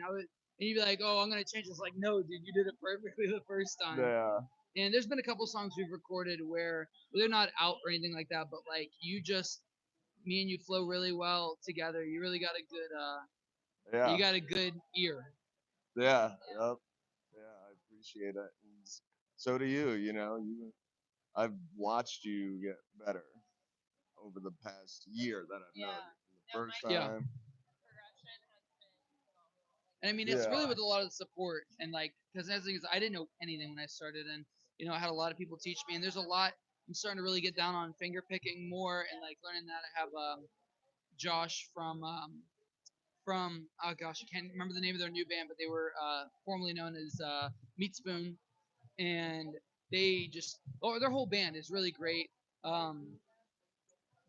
you'd be like, "Oh, I'm gonna change this." Like, no, dude, you did it perfectly the first time. Yeah. And there's been a couple songs we've recorded where they're not out or anything like that, but like you just me and you flow really well together. You really got a good you Yeah. got a good ear. Yeah. Yep. Yeah. I appreciate it. And so do you. I've watched you get better over the past year that I've known Yeah. you. From the No, first my Yeah. time. progression has been phenomenal. And I mean, it's really Yeah. with a lot of the support and like, because the thing is, I didn't know anything when I started, and I had a lot of people teach me, and there's a lot. I'm starting to really get down on finger picking more and like learning that. I have Josh from oh gosh, I can't remember the name of their new band, but they were formerly known as Meat Spoon, and they just their whole band is really great. Um,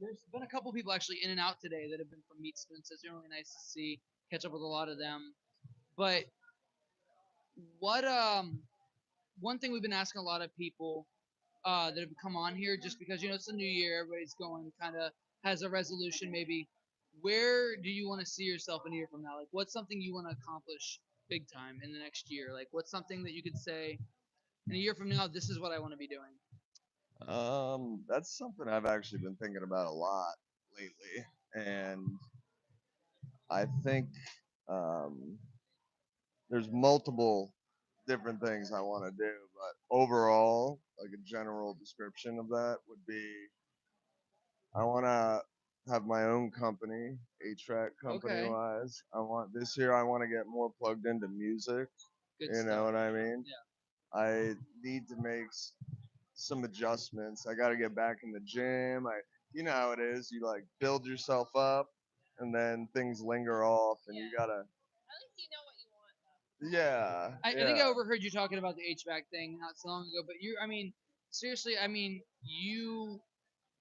there's been a couple people actually in and out today that have been from Meat Spoon, so it's been really nice to see catch up with a lot of them. But what one thing we've been asking a lot of people that have come on here, just because it's a new year, everybody's going kind of has a resolution maybe. Where do you want to see yourself in a year from now? Like, what's something you want to accomplish big time in the next year? Like, what's something that you could say in a year from now, this is what I want to be doing? That's something I've actually been thinking about a lot lately, and I think um, there's multiple different things I want to do, but overall, like a general description of that would be I want to have my own company, HVAC company Okay, wise. I want this year. I want to get more plugged into music. good You know stuff. what I mean? Yeah. I need to make some adjustments. I got to get back in the gym. You know how it is. You like build yourself up, and then things linger off, and you gotta. At least you know what you want, though. Yeah, I think I yeah, overheard you talking about the HVAC thing not so long ago, but I mean, seriously, I mean, you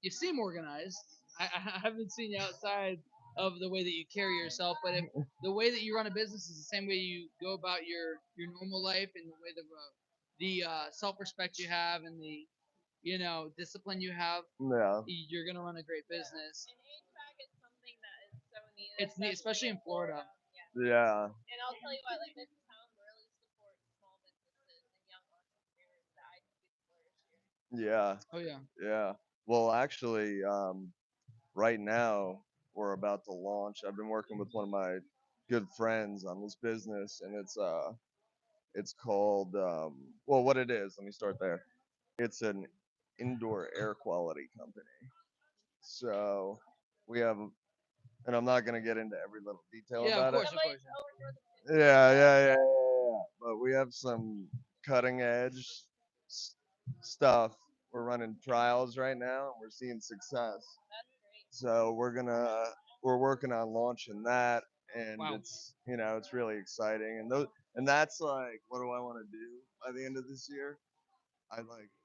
seem organized. I haven't seen you outside of the way that you carry yourself, but if the way that you run a business is the same way you go about your normal life and the way the self-respect you have and the discipline you have, yeah, you're gonna run a great business. And HVAC is something that is so needed, It's neat, especially in Florida. Yeah. yeah, And I'll tell you what, like this town really supports small businesses and young entrepreneurs that I think could flourish here. yeah, Oh yeah. yeah. Well, actually, right now we're about to launch. I've been working with one of my good friends on this business, and it's called well, what it is. Let me start there. It's an indoor air quality company. So we have, and I'm not gonna get into every little detail Yeah, of about it. course, of course. Yeah. But we have some cutting edge s- stuff. We're running trials right now, and we're seeing success. So we're working on launching that, and Wow. it's really exciting. And that's like, what do I want to do by the end of this year?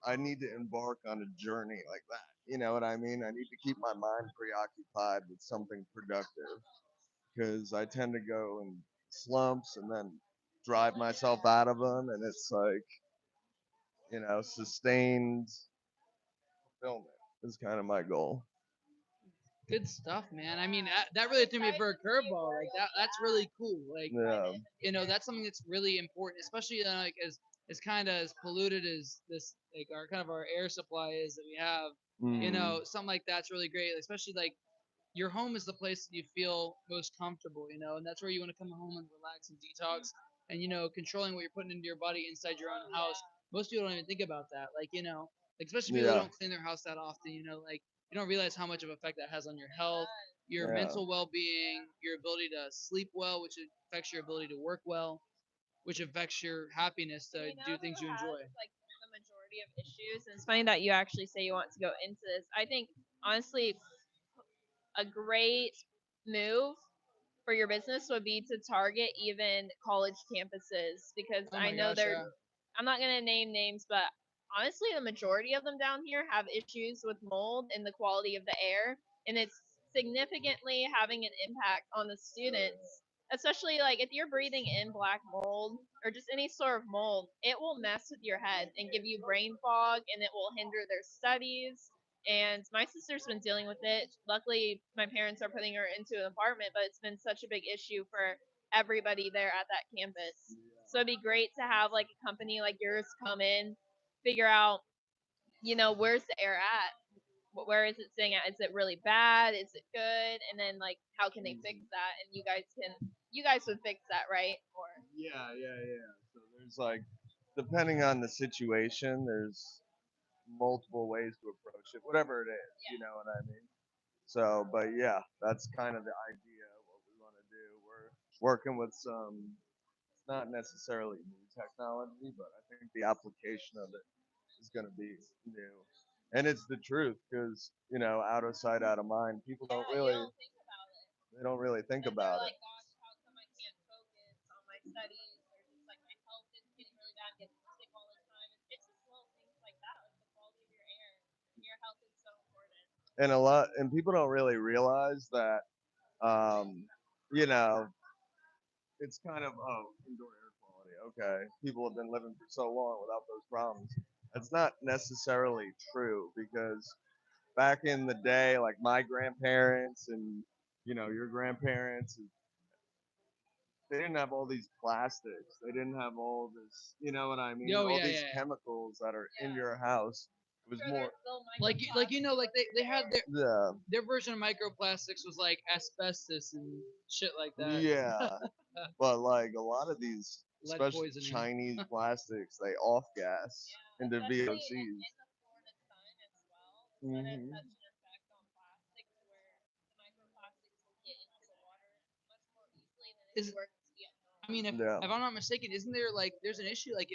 I need to embark on a journey like that. You know what I mean? I need to keep my mind preoccupied with something productive because I tend to go in slumps and then drive myself out of them, and it's like, sustained fulfillment is kind of my goal. Good stuff, man. I mean, that really threw me for a curveball. Like that's really cool. Like, Yeah. that's something that's really important, especially like as kind of as polluted as this, like our kind of our air supply is that we have. Mm. Something like that's really great, especially like your home is the place that you feel most comfortable, and that's where you want to come home and relax and detox. And controlling what you're putting into your body inside your own house. Most people don't even think about that. Like, like especially people who Yeah. don't clean their house that often. Like you don't realize how much of effect that has on your health, your Yeah. mental well-being, your ability to sleep well, which affects your ability to work well, which affects your happiness to do things you enjoy. Like the majority of issues, and it's funny that you actually say you want to go into this. I think honestly, a great move for your business would be to target even college campuses because Oh I my know gosh, they're yeah. I'm not going to name names, but honestly, the majority of them down here have issues with mold and the quality of the air, and it's significantly having an impact on the students. Especially like if you're breathing in black mold or just any sort of mold, it will mess with your head and give you brain fog, and it will hinder their studies. And my sister's been dealing with it. Luckily, my parents are putting her into an apartment, but it's been such a big issue for everybody there at that campus. So it'd be great to have like a company like yours come in, figure out, where's the air at? Where is it staying at? Is it really bad? Is it good? And then like, how can they fix that? And you guys would fix that, right? Or Yeah. So there's like, depending on the situation, there's multiple ways to approach it, whatever it is, you know what I mean? So, but yeah, that's kind of the idea of what we want to do. We're working with it's not necessarily new technology, but I think the application of it is going to be new. And it's the truth because, out of sight, out of mind, people don't really, they don't really think about it. like, gosh, how come I can't focus on my studies? Or just like my health is getting really bad, getting sick all the time. It's just little things like that, like the quality of your air. Your health is so important. And people don't really realize that, um, you know, it's kind of, oh, indoor air quality. Okay, people have been living for so long without those problems. That's not necessarily true because back in the day, like my grandparents and your grandparents, they didn't have all these plastics. They didn't have all this, you know what I mean? Oh All yeah, these yeah. chemicals that are in your house. It was more, Like they had yeah, their version of microplastics was like asbestos and shit like that. yeah. But like a lot of these, Lead especially poisoning. Chinese plastics, they off gas into VOCs. In the Florida sun as well, the sun has Hmm. such an effect on plastics where the microplastics will get into the water much more easily than if Is you were to be at home. I mean, if Yeah. I'm not mistaken, isn't there like there's an issue like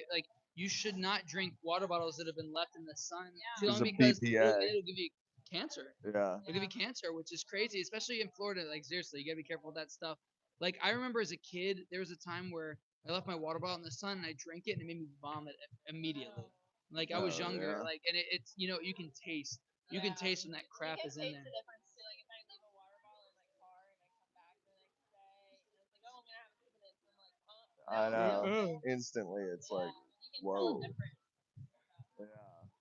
you should not drink water bottles that have been left in the sun Yeah. too long There's a because BPA. it'll give you cancer. Yeah. It'll give you cancer, which is crazy, especially in Florida. Like seriously, you gotta be careful with that stuff. Like I remember as a kid, there was a time where I left my water bottle in the sun and I drank it and it made me vomit immediately. Like I was Oh, younger, yeah. like and it's you can taste when that crap is in there. The difference too. Like if I leave a water bottle in my car and I come back the next day and it's like, oh, I'm gonna have a sip of this. I'm like, oh, I know. Mm-mm. Instantly, it's like, you can tell whoa. the difference. Yeah.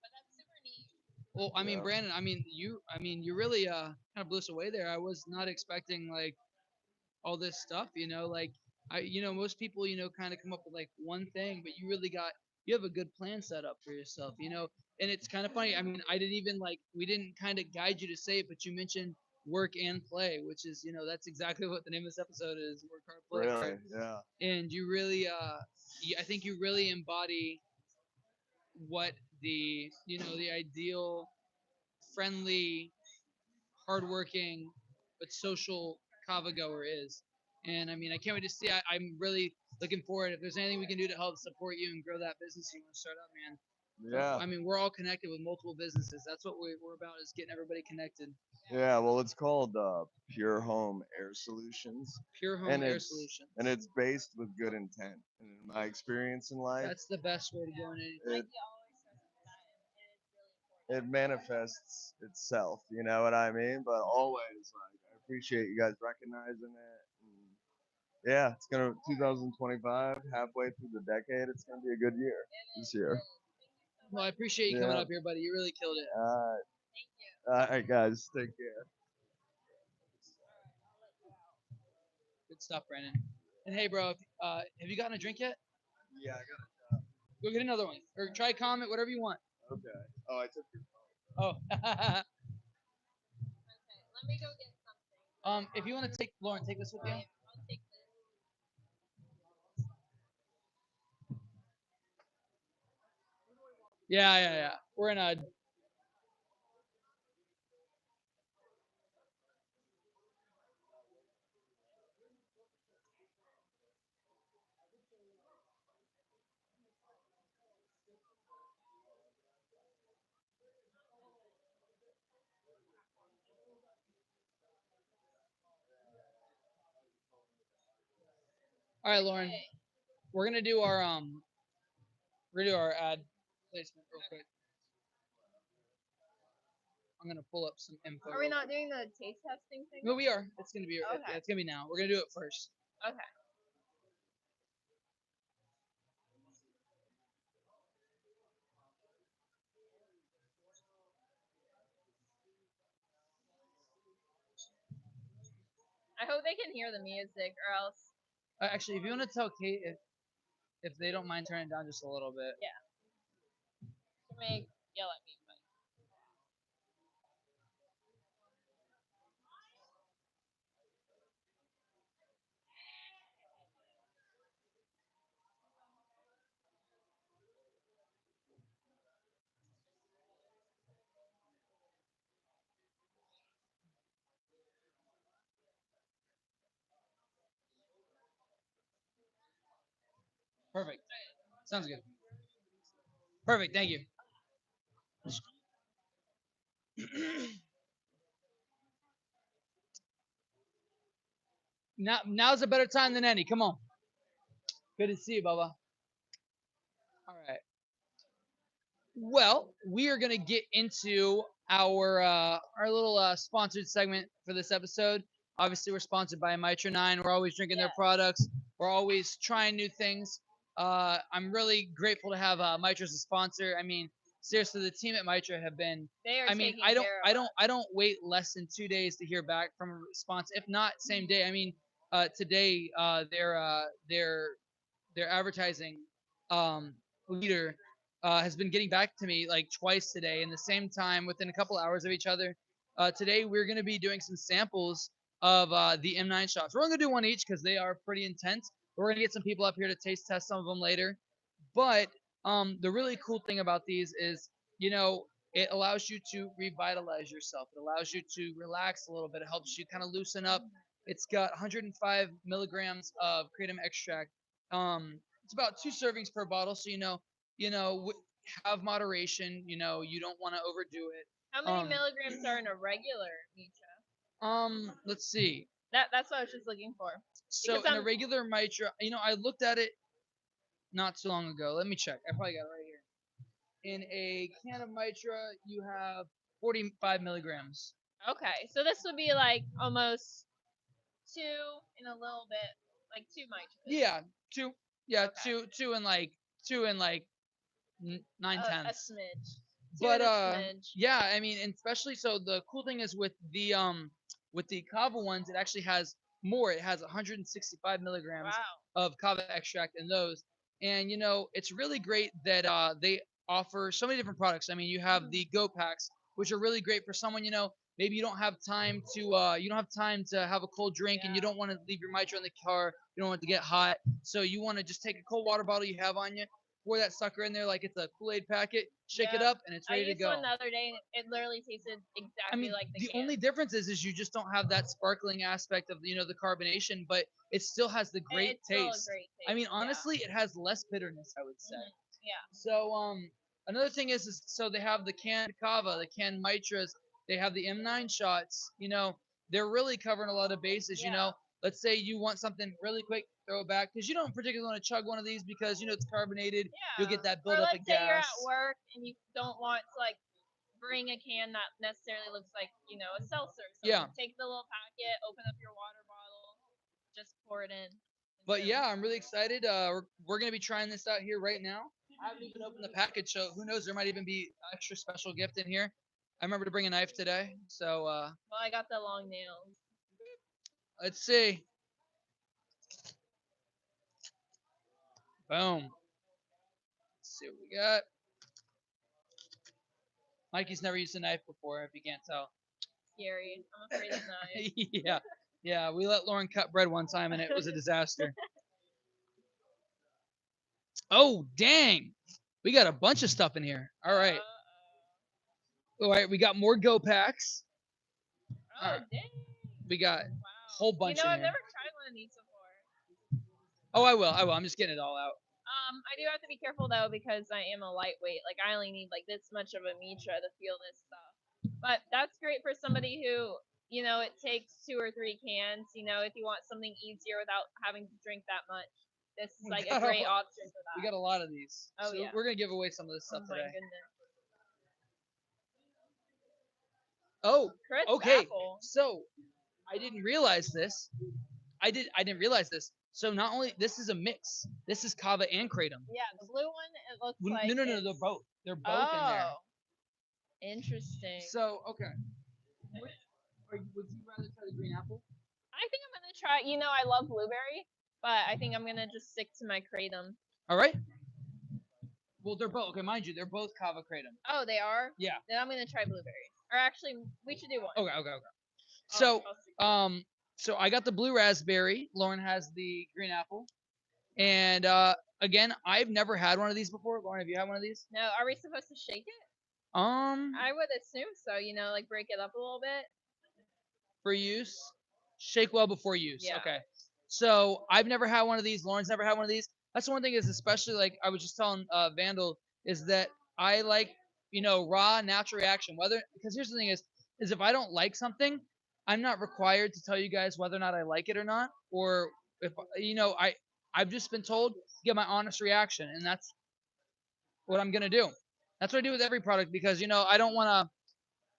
But that's super neat. Well, I mean, Yeah. Brandon, you really kind of blew us away there. I was not expecting like all this stuff, like most people, kind of come up with like one thing, but you have a good plan set up for yourself, and it's kind of funny. I mean, I didn't even like, we didn't kind of guide you to say it, but you mentioned work and play, which is, that's exactly what the name of this episode is, work hard, play Really? hard. Yeah. And you really, I think you really embody what the ideal, friendly, hardworking, but social kava goer is. And I mean, I can't wait to see. I'm really looking forward. If there's anything we can do to help support you and grow that business you want to start up, man. Yeah. I mean, we're all connected with multiple businesses. That's what we're about, is getting everybody connected. Yeah. Well, it's called Pure Home Air Solutions, Pure Home and Air it's Solutions. and it's based with good intent. And in my experience in life, That's the best way to go in anything. it it manifests itself. You know what I mean? But always, like, I appreciate you guys recognizing it. And yeah, it's gonna 2025, halfway through the decade. It's gonna be a good year this year. Well, I appreciate you coming Yeah. up here, buddy. You really killed it. All right, guys, take care. Good stuff, Brandon. And hey, bro, have you gotten a drink yet? Yeah, I Go get another one, or try a comment, whatever you want. got. Okay. Oh, I took your. Oh, Okay, let me go get something. if you want to take Lauren, take this with you. I'll take this. Yeah. We're in a. All right, Lauren. We're gonna do our ad placement real quick. I'm gonna pull up some info. Are we not doing the taste testing thing? No, we are. It's gonna be. Okay. Yeah, it's gonna be now. We're gonna do it first. Okay. I hope they can hear the music, or else. Actually, if you want to tell Kate if they don't mind turning it down just a little bit. Yeah. She may yell at me, but. Perfect. Sounds good. Perfect. Thank you. Now's a better time than any. Come on. Good to see you, Bubba. All right. Well, we are gonna get into our little sponsored segment for this episode. Obviously, we're sponsored by Mitra 9. We're always drinking their products. We're always trying new things. I'm really grateful to have Mitra as a sponsor. I mean, seriously, the team at Mitra have been. They are I mean, taking care of I don't wait less than 2 days to hear back from a response. If not same day. I mean, today their advertising leader has been getting back to me like twice today in the same time within a couple hours of each other. Today we're going to be doing some samples of the M9 shots. We're only going to do one each because they are pretty intense. We're going to get some people up here to taste test some of them later. But the really cool thing about these is, it allows you to revitalize yourself. It allows you to relax a little bit. It helps you kind of loosen up. It's got 105 milligrams of kratom extract. It's about 2 servings per bottle, so you know, have moderation. You know, you don't want to overdo it. How many milligrams are in a regular Mitra? Let's see. That's what I was just looking for. So in a regular Mitra, you know, I looked at it not too long ago. Let me check. I probably got it right here. In a can of Mitra, you have 45 milligrams. Okay, so this would be like almost 2 in a little bit, like 2 Mitras. Yeah, 2. Yeah, Okay. 2 and like 9 A tenths. smidge. 2 But and a smidge. yeah, I mean, and especially so the cool thing is with the kava ones, it actually has more. It has 165 milligrams Wow. of kava extract in those, and you know it's really great that they offer so many different products. I mean, you have the Go Packs, which are really great for someone, you know, maybe you don't have time to have a cold drink, and you don't want to leave your Mitra in the car. You don't want it to get hot, so you want to just take a cold water bottle you have on you, pour that sucker in there like it's a Kool-Aid packet, shake it up, and it's ready to go. I used one the other day, and it literally tasted exactly like the can. Only difference is you just don't have that sparkling aspect of, you know, the carbonation, but it still has the great it's taste. Still a great taste. I mean, honestly, it has less bitterness, I would say. Yeah. So another thing is so they have the canned kava, the canned mitras, they have the M9 shots. You know, they're really covering a lot of bases. You know, let's say you want something really quick, throw it back, because you don't particularly want to chug one of these because you know it's carbonated. Yeah. You'll get that Or buildup let's of say gas. you're at work and you don't want to like bring a can that necessarily looks like, you know, a seltzer. So take the little packet, open up your water bottle, just pour it in. But yeah, I'm really excited. We're gonna be trying this out here right now. I haven't even opened the package, so who knows? There might even be extra special gift in here. I remember to bring a knife today, so. Well, I got the long nails. Let's see. Boom. Let's see what we got. Mikey's never used a knife before, if you can't tell. Scary. I'm afraid of knives. Yeah. We let Lauren cut bread one time, and it was a disaster. Oh, dang. We got a bunch of stuff in here. All right. All right, we got more Go Packs. Oh, dang. We got a whole bunch in here. I've never tried one of these before. Oh, I will. I'm just getting it all out. I do have to be careful though because I am a lightweight. Like I only need like this much of a Mitra to feel this stuff. But that's great for somebody who, you know, it takes 2 or 3 cans. You know, if you want something easier without having to drink that much, this is like a great option for that. We got a lot of these. Oh, so yeah. We're gonna give away some of this stuff today. My goodness. Oh, Chris okay. Apple. So I didn't realize this. I didn't realize this. So not only this is a mix. This is kava and kratom. Yeah, the blue one it looks like. No, they're both. They're both in there. Interesting. So okay. Would you rather try the green apple? I think I'm gonna try. You know, I love blueberry, but I think I'm gonna just stick to my kratom. All right. Well, they're both. Okay, mind you, they're both kava kratom. Oh, they are. Yeah. Then I'm gonna try blueberry. Or actually, we should do one. Okay. So so I got the blue raspberry. Lauren has the green apple. And again, I've never had one of these before. Lauren, have you had one of these? No. Are we supposed to shake it? I would assume so. You know, like break it up a little bit. For use, shake well before use. Yeah. Okay. So I've never had one of these. Lauren's never had one of these. That's one thing is especially like I was just telling Vandal is that I like, you know, raw natural reaction. Whether because here's the thing is if I don't like something, I'm not required to tell you guys whether or not I like it or not, or if you know I've just been told to get my honest reaction, and that's what I'm gonna do. That's what I do with every product because you know I don't want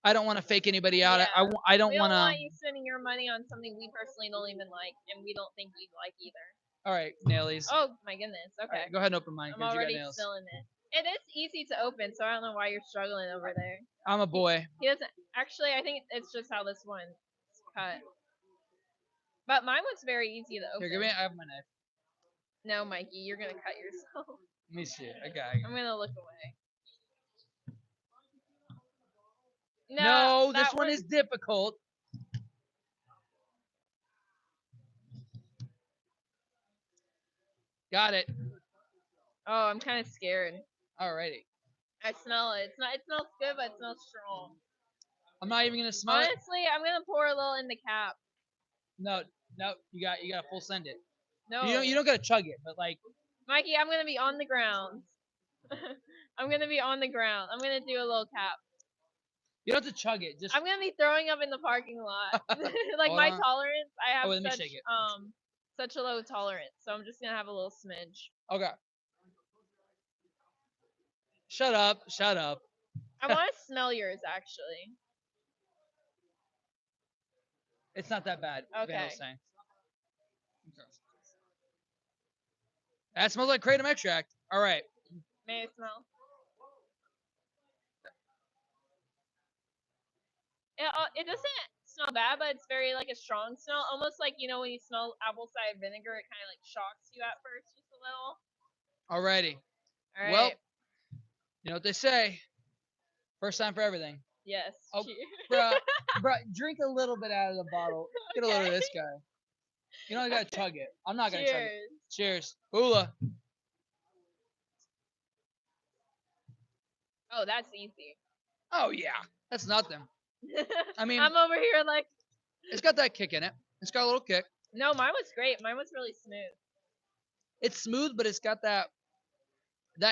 to fake anybody out. Yeah. I don't want to. want you spending your money on something we personally don't even like, and we don't think you'd like either. All right, nailies. Oh my goodness. Okay. Right, go ahead and open mine. I'm already spilling it. It is easy to open, so I don't know why you're struggling over there. I'm a boy. He doesn't. Actually, I think it's just how this one's cut. But mine was very easy to open. Here, I have my knife. No, Mikey, you're gonna cut yourself. Let me see. I got it. I'm gonna look away. No, this one is difficult. Got it. Oh, I'm kind of scared. Alrighty. I smell it. It smells good, but it smells strong. I'm not even gonna smell it. Honestly, I'm gonna pour a little in the cap. No, you gotta full send it. No. You don't gotta chug it, but like. Mikey, I'm gonna be on the ground. I'm gonna be on the ground. I'm gonna do a little cap. You don't have to chug it. Just I'm gonna be throwing up in the parking lot. Like Hold my on. tolerance, I have let me such shake it. such a low tolerance, so I'm just gonna have a little smidge. Okay. Shut up. Shut up. I want to smell yours actually. It's not that bad. Okay. Vandal's saying. Okay. That smells like kratom extract. All right. May I smell? It doesn't smell bad, but it's very like a strong smell, almost like when you smell apple cider vinegar, it kind of like shocks you at first just a little. Alrighty. All right. Well, you know what they say. First time for everything. Yes. Oh, Cheers. bruh, drink a little bit out of the bottle. Get a load of this guy. You don't gotta chug it. I'm not gonna chug it. Cheers. Cheers. Hula. Oh, that's easy. Oh yeah. That's nothing. I mean, I'm over here like. It's got that kick in it. It's got a little kick. No, mine was great. Mine was really smooth. It's smooth, but it's got that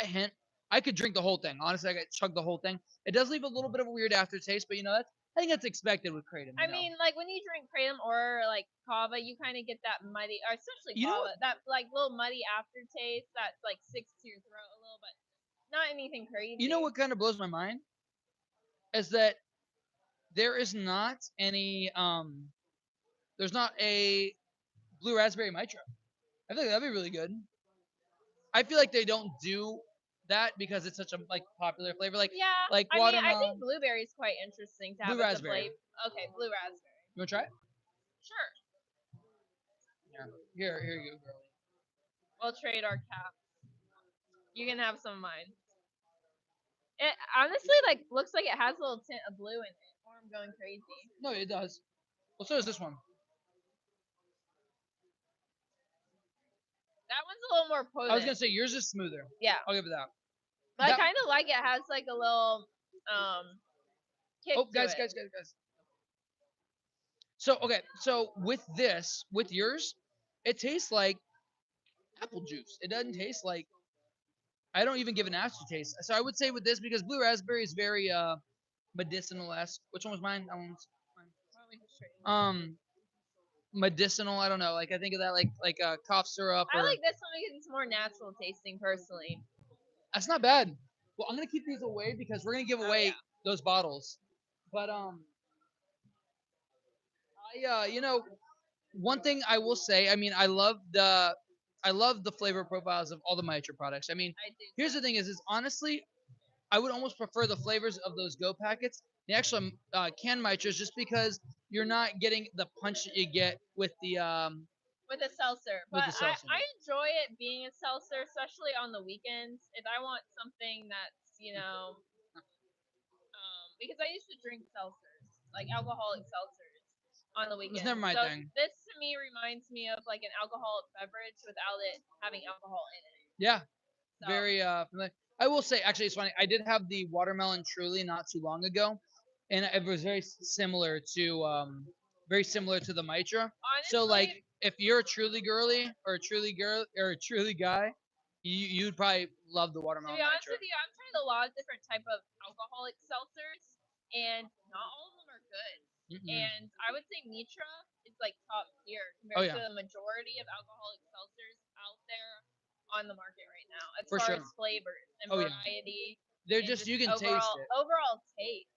hint. I could drink the whole thing. Honestly, I could chug the whole thing. It does leave a little bit of a weird aftertaste, but I think that's expected with kratom. I mean, like when you drink kratom or like kava, you kind of get that muddy, or especially kava, that like little muddy aftertaste that like sticks to your throat a little, but not anything crazy. You know what kind of blows my mind is that there is not any there's not a blue raspberry mitra. I think that'd be really good. I feel like they don't do that because it's such a popular flavor. Like I mean, I think blueberry is quite interesting to have blue as raspberry. a flavor. Okay, blue raspberry. You wanna try it? Sure. Yeah. Here you go, girlie. We'll trade our caps. You can have some of mine. It honestly looks like it has a little tint of blue in it, or I'm going crazy. No, it does. Well, so does this one. That one's a little more potent. I was gonna say yours is smoother. Yeah. I'll give it that. But I kind of like it has like a little kick. Oh, guys. So with yours, it tastes like apple juice. It doesn't taste like. I don't even give an aftertaste. So I would say with this, because blue raspberry is very medicinal-esque. Which one was mine? That one was mine. Medicinal. I don't know. Like I think of that like cough syrup. I like this one because it's more natural tasting, personally. That's not bad. Well, I'm gonna keep these away because we're gonna give away those bottles. But one thing I will say. I mean, I love the flavor profiles of all the Mitra products. I mean, here's the thing: is honestly, I would almost prefer the flavors of those Go packets, the actual canned Mitras, just because you're not getting the punch that you get with the with a seltzer. But I enjoy it being a seltzer, especially on the weekends. If I want something that's because I used to drink seltzers, like alcoholic seltzers, on the weekends. It's never my thing. This to me reminds me of like an alcoholic beverage without it having alcohol in it. Yeah. So. Very familiar. I will say, actually, it's funny. I did have the watermelon Truly not too long ago, and it was very similar to the Mitra. Honestly, so like, if you're a Truly girly or a Truly girl or a Truly guy, you'd probably love the watermelon. To be honest with you, I've tried a lot of different type of alcoholic seltzers, and not all of them are good. And I would say Mitra is like top tier compared to the majority of alcoholic seltzers out there on the market right now, as far as flavors and variety. They're just you can taste it. Overall taste.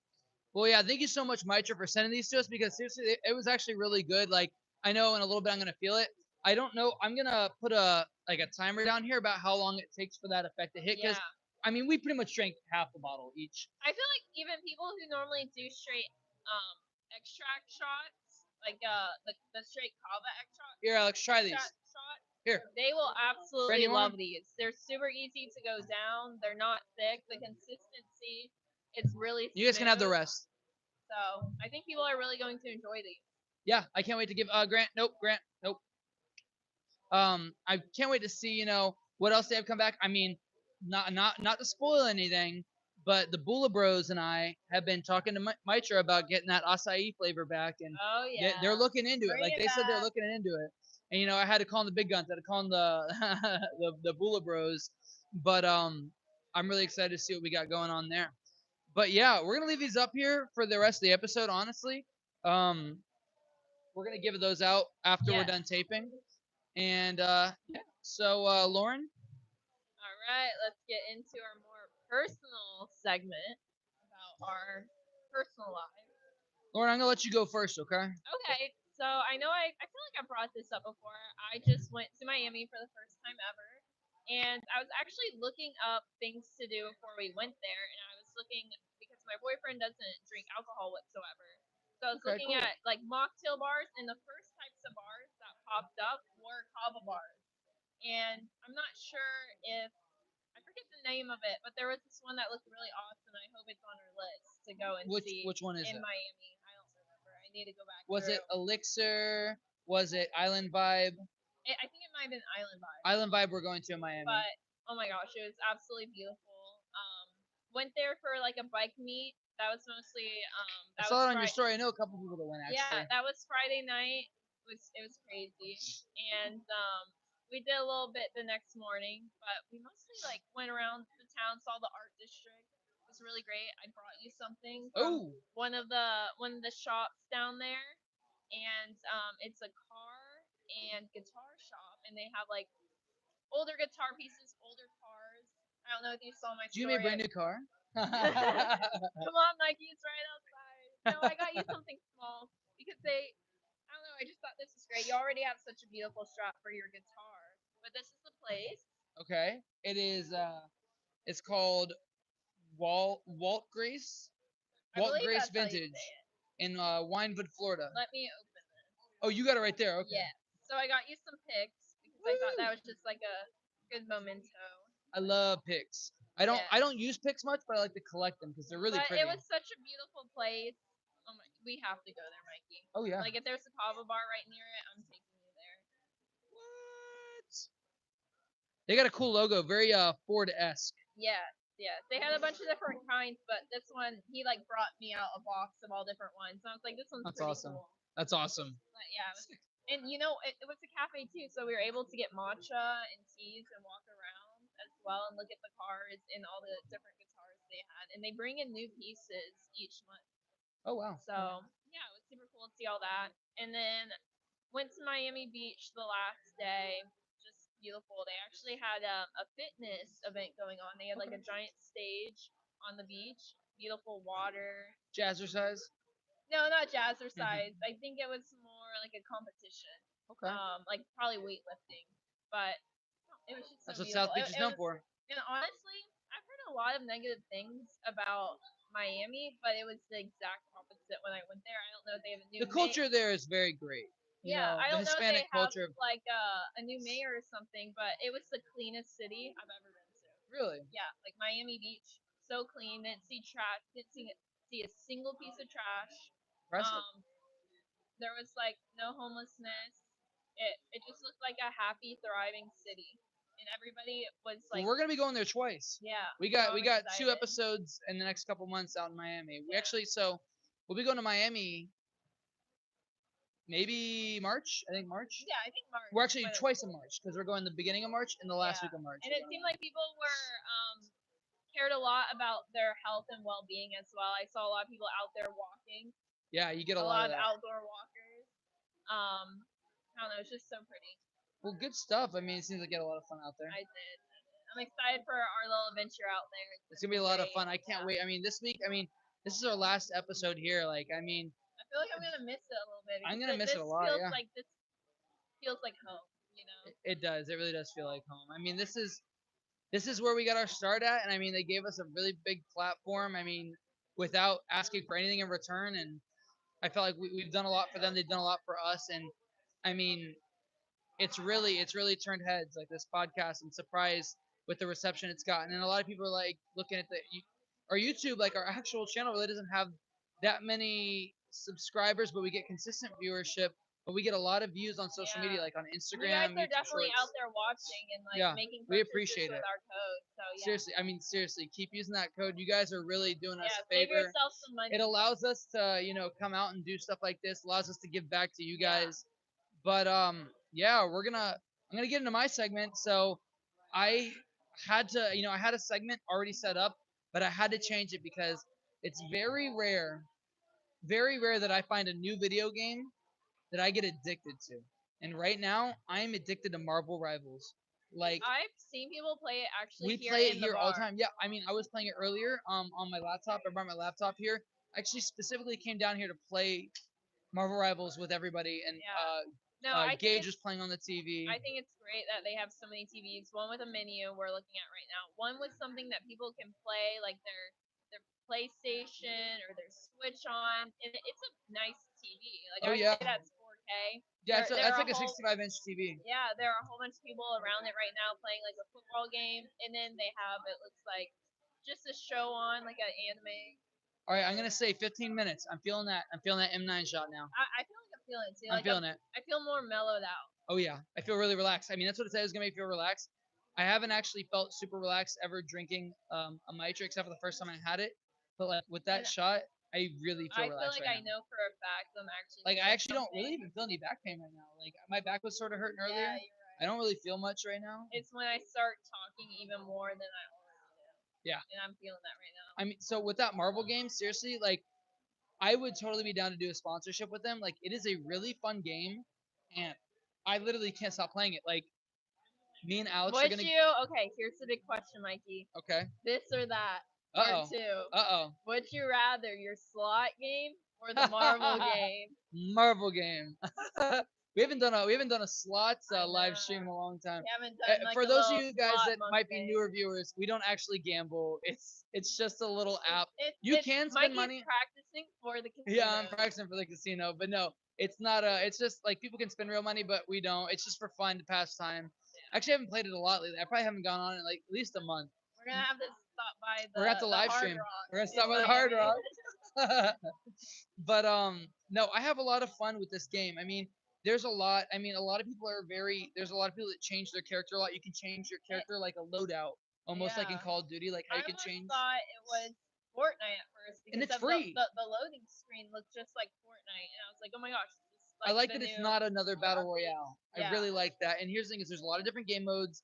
Well, yeah, thank you so much, Mitra, for sending these to us, because seriously, it was actually really good. Like, I know in a little bit I'm gonna feel it. I don't know. I'm gonna put a timer down here about how long it takes for that effect to hit, because I mean, we pretty much drank half the bottle each. I feel like even people who normally do straight extract shots, like the straight kava extract. Here, Alex, try these. Here. They will absolutely love these. They're super easy to go down. They're not thick. The consistency, it's really smooth. You guys can have the rest. So I think people are really going to enjoy these. Yeah, I can't wait to give Grant. Nope. I can't wait to see what else they have come back. I mean, not to spoil anything, but the Bula Bros and I have been talking to Mitra about getting that acai flavor back, and they're looking into it. Like they said, they're looking into it. And I had to call them the big guns. I had to call them the Bula Bros. But I'm really excited to see what we got going on there. But yeah, we're gonna leave these up here for the rest of the episode. Honestly, we're gonna give those out after we're Yes. done taping. And yeah, so Lauren, All right, let's get into our more personal segment about our personal lives. Lauren, I'm gonna let you go first, okay? Okay, so I know I feel like I brought this up before. I just went to Miami for the first time ever, and I was actually looking up things to do before we went there, and I was looking because my boyfriend doesn't drink alcohol whatsoever. So I was Okay, looking cool. at like mocktail bars, and the first types of bars that popped up were kava bars. And I'm not sure if I forget the name of it, but there was this one that looked really awesome. I hope it's on our list to go and see Which one is in it? Miami. I don't remember. I need to go back Was through. it Elixir? Was it Island Vibe? I think it might have been Island Vibe. Island Vibe we're going to in Miami. But oh my gosh, it was absolutely beautiful. Went there for like a bike meet. That was mostly I that saw was it on your story. I know a couple people that went actually. Yeah, that was Friday night. It was crazy, and we did a little bit the next morning, but we mostly like went around the town, saw the art district. It was really great. I brought you something from Oh, one of the shops down there, and it's a car and guitar shop, and they have like older guitar pieces, older cars. I don't know if you saw my did you give me a story. brand new car? Come on, Mikey, it's right outside. No, I got you something small because I don't know, I just thought this was great. You already have such a beautiful strap for your guitar, but this is the place. Okay, it is. It's called Walt Grace. I Walt believe Grace that's how you Vintage say it. in Winewood, Florida. Let me open this. Oh, you got it right there. Okay. Yeah. So I got you some picks because I thought that was just like a good memento. I love picks. Yeah. I don't use picks much, but I like to collect them because they're really But pretty. it was such a beautiful place. Oh my, we have to go there, Mikey. Oh yeah. Like if there's a kava bar right near it, I'm taking you there. What? They got a cool logo, very Ford-esque. Yeah, yeah. They had a bunch of different kinds, but this one he like brought me out a box of all different ones. So I was like, this one's That's pretty awesome. cool. That's awesome. But yeah, and you know it was a cafe too, so we were able to get matcha and teas and walk around as well and look at the cars and all the different guitars they had. And they bring in new pieces each month. Oh wow. So yeah, it was super cool to see all that. And then went to Miami Beach the last day. Just beautiful. They actually had a fitness event going on. They had like a giant stage on the beach. Beautiful water. Jazzercise. No, not jazzercise. I think it was more like a competition. Okay. Like probably weightlifting. But it was just so That's what beautiful. South Beach is known for. And honestly, I've heard a lot of negative things about Miami, but it was the exact opposite when I went there. I don't know if they have a new The culture there is very great. You yeah, know, I the don't know if they Hispanic have culture. like a new mayor or something, but it was the cleanest city I've ever been to. Really? Yeah, like Miami Beach, so clean. Didn't see trash. Didn't see a single piece of trash. Impressive. There was like no homelessness. It just looked like a happy, thriving city, and everybody was like, Well, we're gonna be going there twice. yeah. We so got I'm 2 excited. episodes in the next couple months out in Miami. We Yeah. actually we'll be going to Miami maybe March. I think March. Yeah, I think March. We're actually but- twice in March because we're going the beginning of March and the last Yeah. week of March. And it seemed like people were cared a lot about their health and well-being as well. I saw a lot of people out there walking. Yeah, you get A a lot lot of of that. outdoor walkers. I don't know, it's just so pretty. Well, good stuff. I mean, it seems like you get a lot of fun out there. I did. I'm excited for our little adventure out there. It's gonna be a lot of great. fun. I can't Yeah. wait. I mean, this week. I mean, this is our last episode here. Like, I mean, I feel like I'm gonna miss it a little bit. I'm because gonna miss it a lot, Feels yeah. like this feels like home. You know. it does. It really does feel like home. I mean, this is where we got our start at, and I mean, they gave us a really big platform. I mean, without asking for anything in return, and I felt like we've done a lot for them. They've done a lot for us, and I mean, it's really turned heads. Like this podcast, I'm surprised with the reception it's gotten, and a lot of people are like looking at our YouTube, like our actual channel, really doesn't have that many subscribers, but we get consistent viewership. But we get a lot of views on social media, Yeah. like on You Instagram, guys are YouTube definitely Shorts. out there watching and like Yeah, making we purchases appreciate with it. our code. So yeah. Seriously, I mean, seriously, keep using that code. You guys are really doing us Yeah, a save favor. yourself some money. It allows us to, come out and do stuff like this. Allows us to give back to you Yeah. guys. But yeah, I'm gonna get into my segment. So I had to, I had a segment already set up, but I had to change it because it's very rare that I find a new video game that I get addicted to. And right now, I am addicted to Marvel Rivals. Like I've seen people play it actually we here play it in the here all bar. the time. Yeah, I mean, I was playing it earlier on my laptop. I brought my laptop here. I actually specifically came down here to play Marvel Rivals with everybody, and Yeah. No, I think Gage it's was playing on the TV. I think it's great that they have so many TVs. One with a menu we're looking at right now. One with something that people can play, like their PlayStation or their Switch on. And it's a nice TV. Like Oh I'd yeah, say that's 4K. yeah, There that's are like a a whole 65-inch TV. yeah, there are a whole bunch of people around it right now playing like a football game, and then they have it looks like just a show on like an anime. All right, I'm gonna say 15 minutes. I'm feeling that. I'm feeling that M9 shot now. I feel like I'm feeling it too. I'm Like feeling it. I feel more mellowed out. Oh yeah, I feel really relaxed. I mean, that's what it says. It's gonna make me feel relaxed. I haven't actually felt super relaxed ever drinking a Mitra, except for the first time I had it. But like with that And shot, I really feel I feel relaxed like right I now. know for a fact I'm actually Like I feeling actually don't really something. even feel any back pain right now. Like my back was sort of hurting earlier. Yeah, you're I right. don't really feel much right now. It's when I start talking even more than I already do. Yeah. And I'm feeling that right now. I mean, so with that Marvel game, seriously, like I would totally be down to do a sponsorship with them. Like it is a really fun game, and I literally can't stop playing it. Like me and Alex are Would gonna. you? Okay, here's the big question, Mikey. Okay. This or that? Uh Part oh. two. Uh Would you rather your slot game or the Marvel oh. game? Marvel game. We haven't done a slots I live know. stream in a long time. We haven't done like For a those of little you guys slot that might be mukbang. newer viewers, we don't actually gamble. It's just a little app. You It's can spend Mikey's money. practicing for the casino. Yeah, I'm practicing for the casino, but no, it's not. It's just like people can spend real money, but we don't. It's just for fun to pass time. Actually, I haven't played it a lot lately. I probably haven't gone on it like at least a month. We're gonna have to stop by We're gonna have to the live Hard stream. Rock. We're gonna in stop by the Hard Miami. Rock. But no, I have a lot of fun with this game. I mean, there's a lot. I mean, a lot of people are very. There's a lot of people that change their character a lot. You can change your character like a loadout, almost like in Yeah. Call of Duty, like how I you can almost change. thought it was Fortnite at first because And it's of free. the loading screen looked just like Fortnite, and I was like, oh my gosh, this is like I like the that it's new not another battle update. royale. I Yeah. really like that. And here's the thing: is there's a lot of different game modes,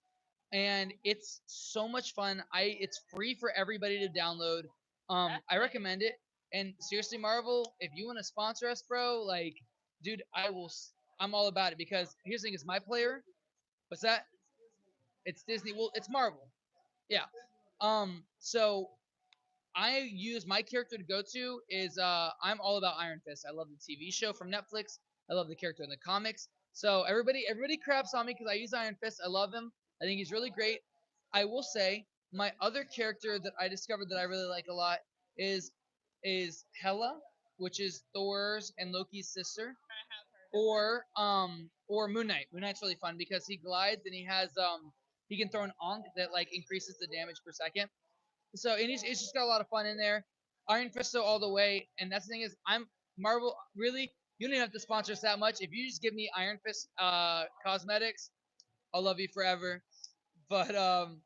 and it's so much fun. It's free for everybody to download. That's I nice. recommend it. And seriously, Marvel, if you want to sponsor us, bro, like, dude, I'm all about it because here's the thing: is my player. What's that? It's Disney. Well, it's Marvel. Yeah. So I use my character to go to is I'm all about Iron Fist. I love the TV show from Netflix. I love the character in the comics. So everybody craps on me because I use Iron Fist. I love him. I think he's really great. I will say my other character that I discovered that I really like a lot is Hela, which is Thor's and Loki's sister, I have heard. or Moon Knight. Moon Knight's really fun because he glides and he can throw an onk that like increases the damage per second. So and it's just got a lot of fun in there. Iron Fisto all the way, and that's the thing is I'm Marvel really. You don't even have to sponsor us that much. If you just give me Iron Fist cosmetics, I'll love you forever. But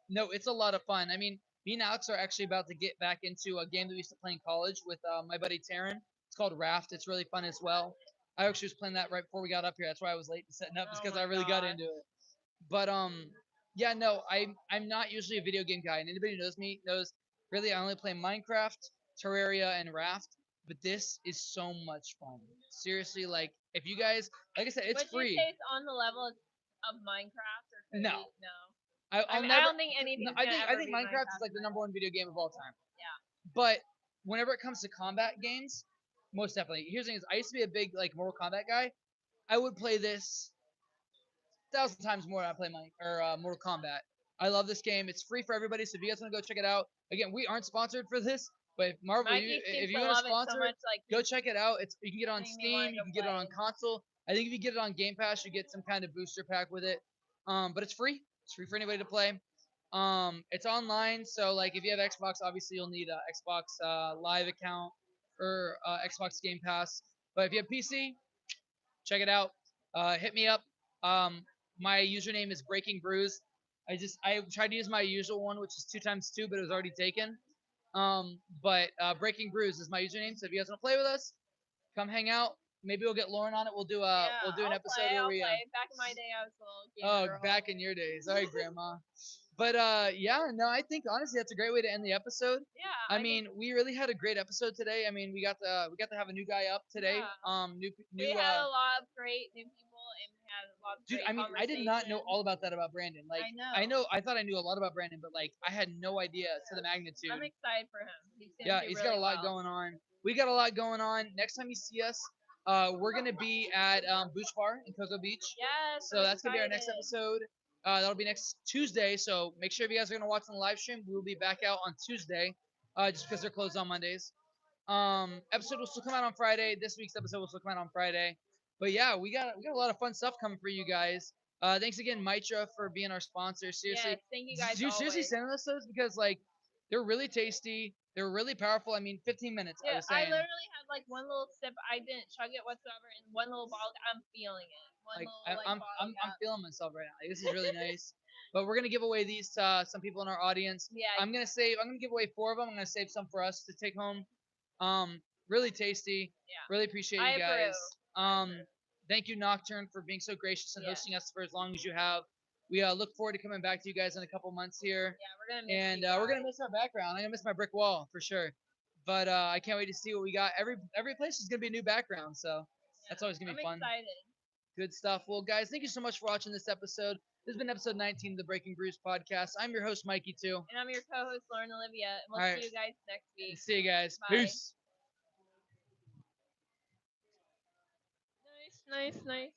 no, it's a lot of fun. I mean, me and Alex are actually about to get back into a game that we used to play in college with my buddy Taryn. It's called Raft. It's really fun as well. I actually was playing that right before we got up here. That's why I was late to setting up, Oh because my I really got gosh. into it. But yeah, no, I'm not usually a video game guy, and anybody who knows me knows really I only play Minecraft, Terraria, and Raft. But this is so much fun. Seriously, like if you guys, like I said, it's Would free. you say it's on the level of Minecraft or could No. it- no? I'll I never. don't think anything's I gonna think ever I think beat Minecraft is like the Minecraft. number one video game of all time. Yeah. But whenever it comes to combat games, most definitely. Here's the thing: is I used to be a big like Mortal Kombat guy. I would play this 1,000 times more than I play Mortal Kombat. I love this game. It's free for everybody, so if you guys want to go check it out, again, we aren't sponsored for this, but if Marvel, Mikey seems if you to want to love it so sponsor, much, like go check it out. You can get it on Making me wanna Steam, you go can get it on play. console. I think if you get it on Game Pass, you get some kind of booster pack with it. But it's free. It's free for anybody to play. It's online, so like if you have Xbox, obviously you'll need a Xbox Live account or Xbox Game Pass. But if you have PC, check it out. Hit me up. My username is Breaking Brews. I tried to use my usual one, which is 2 times 2, but it was already taken. But Breaking Brews is my username. So if you guys want to play with us, come hang out. Maybe we'll get Lauren on it. We'll do an I'll episode play, where I'll we play. Back in my day, I was a little gamer girl. back in your days. All right, Grandma. But yeah, no, I think honestly that's a great way to end the episode. Yeah. I mean, we really had a great episode today. I mean, we got to have a new guy up today. Yeah. New we new had a lot of great new people, and we had a lot of dude. great I mean, I did not know conversation. all about that about Brandon. Like, I know. I thought I knew a lot about Brandon, but like, I had no idea to the magnitude. I'm excited for him. He's gonna Yeah, do he's really got a lot well. going on. We got a lot going on. Next time you see us, we're gonna be at Booch Bar in Cocoa Beach. Yes. So I'm that's gonna be our next excited. episode. That'll be next Tuesday. So make sure if you guys are gonna watch on the live stream, we will be back out on Tuesday, just because they're closed on Mondays. Episode will still come out on Friday. This week's episode will still come out on Friday. But yeah, we got a lot of fun stuff coming for you guys. Thanks again, Mitra, for being our sponsor. Seriously, Yes. Thank you guys. dude, seriously always. sending us those because like they're really tasty. They're really powerful. I mean, 15 minutes. I Yeah, was I saying. literally had like one little sip. I didn't chug it whatsoever, and one little bottle. I'm feeling it. One Like little I'm bottle. I'm feeling myself right now. Like, this is really nice. But we're gonna give away these to some people in our audience. Yeah. I'm gonna give away 4 of them. I'm gonna save some for us to take home. Really tasty. Yeah. Really appreciate I you guys. approve. Thank you Nocturne for being so gracious and Yeah. hosting us for as long as you have. We look forward to coming back to you guys in a couple months here. Yeah, we're gonna miss And you we're gonna guys. miss our background. I'm gonna miss my brick wall for sure. But I can't wait to see what we got. Every place is gonna be a new background, so that's always gonna be fun. I'm excited. Good stuff. Well, guys, thank you so much for watching this episode. This has been episode 19 of the Breaking Brews podcast. I'm your host, Mikey, too. And I'm your co-host, Lauren Olivia, and we'll All right. see you guys next week. See you guys. Bye. Peace. Nice.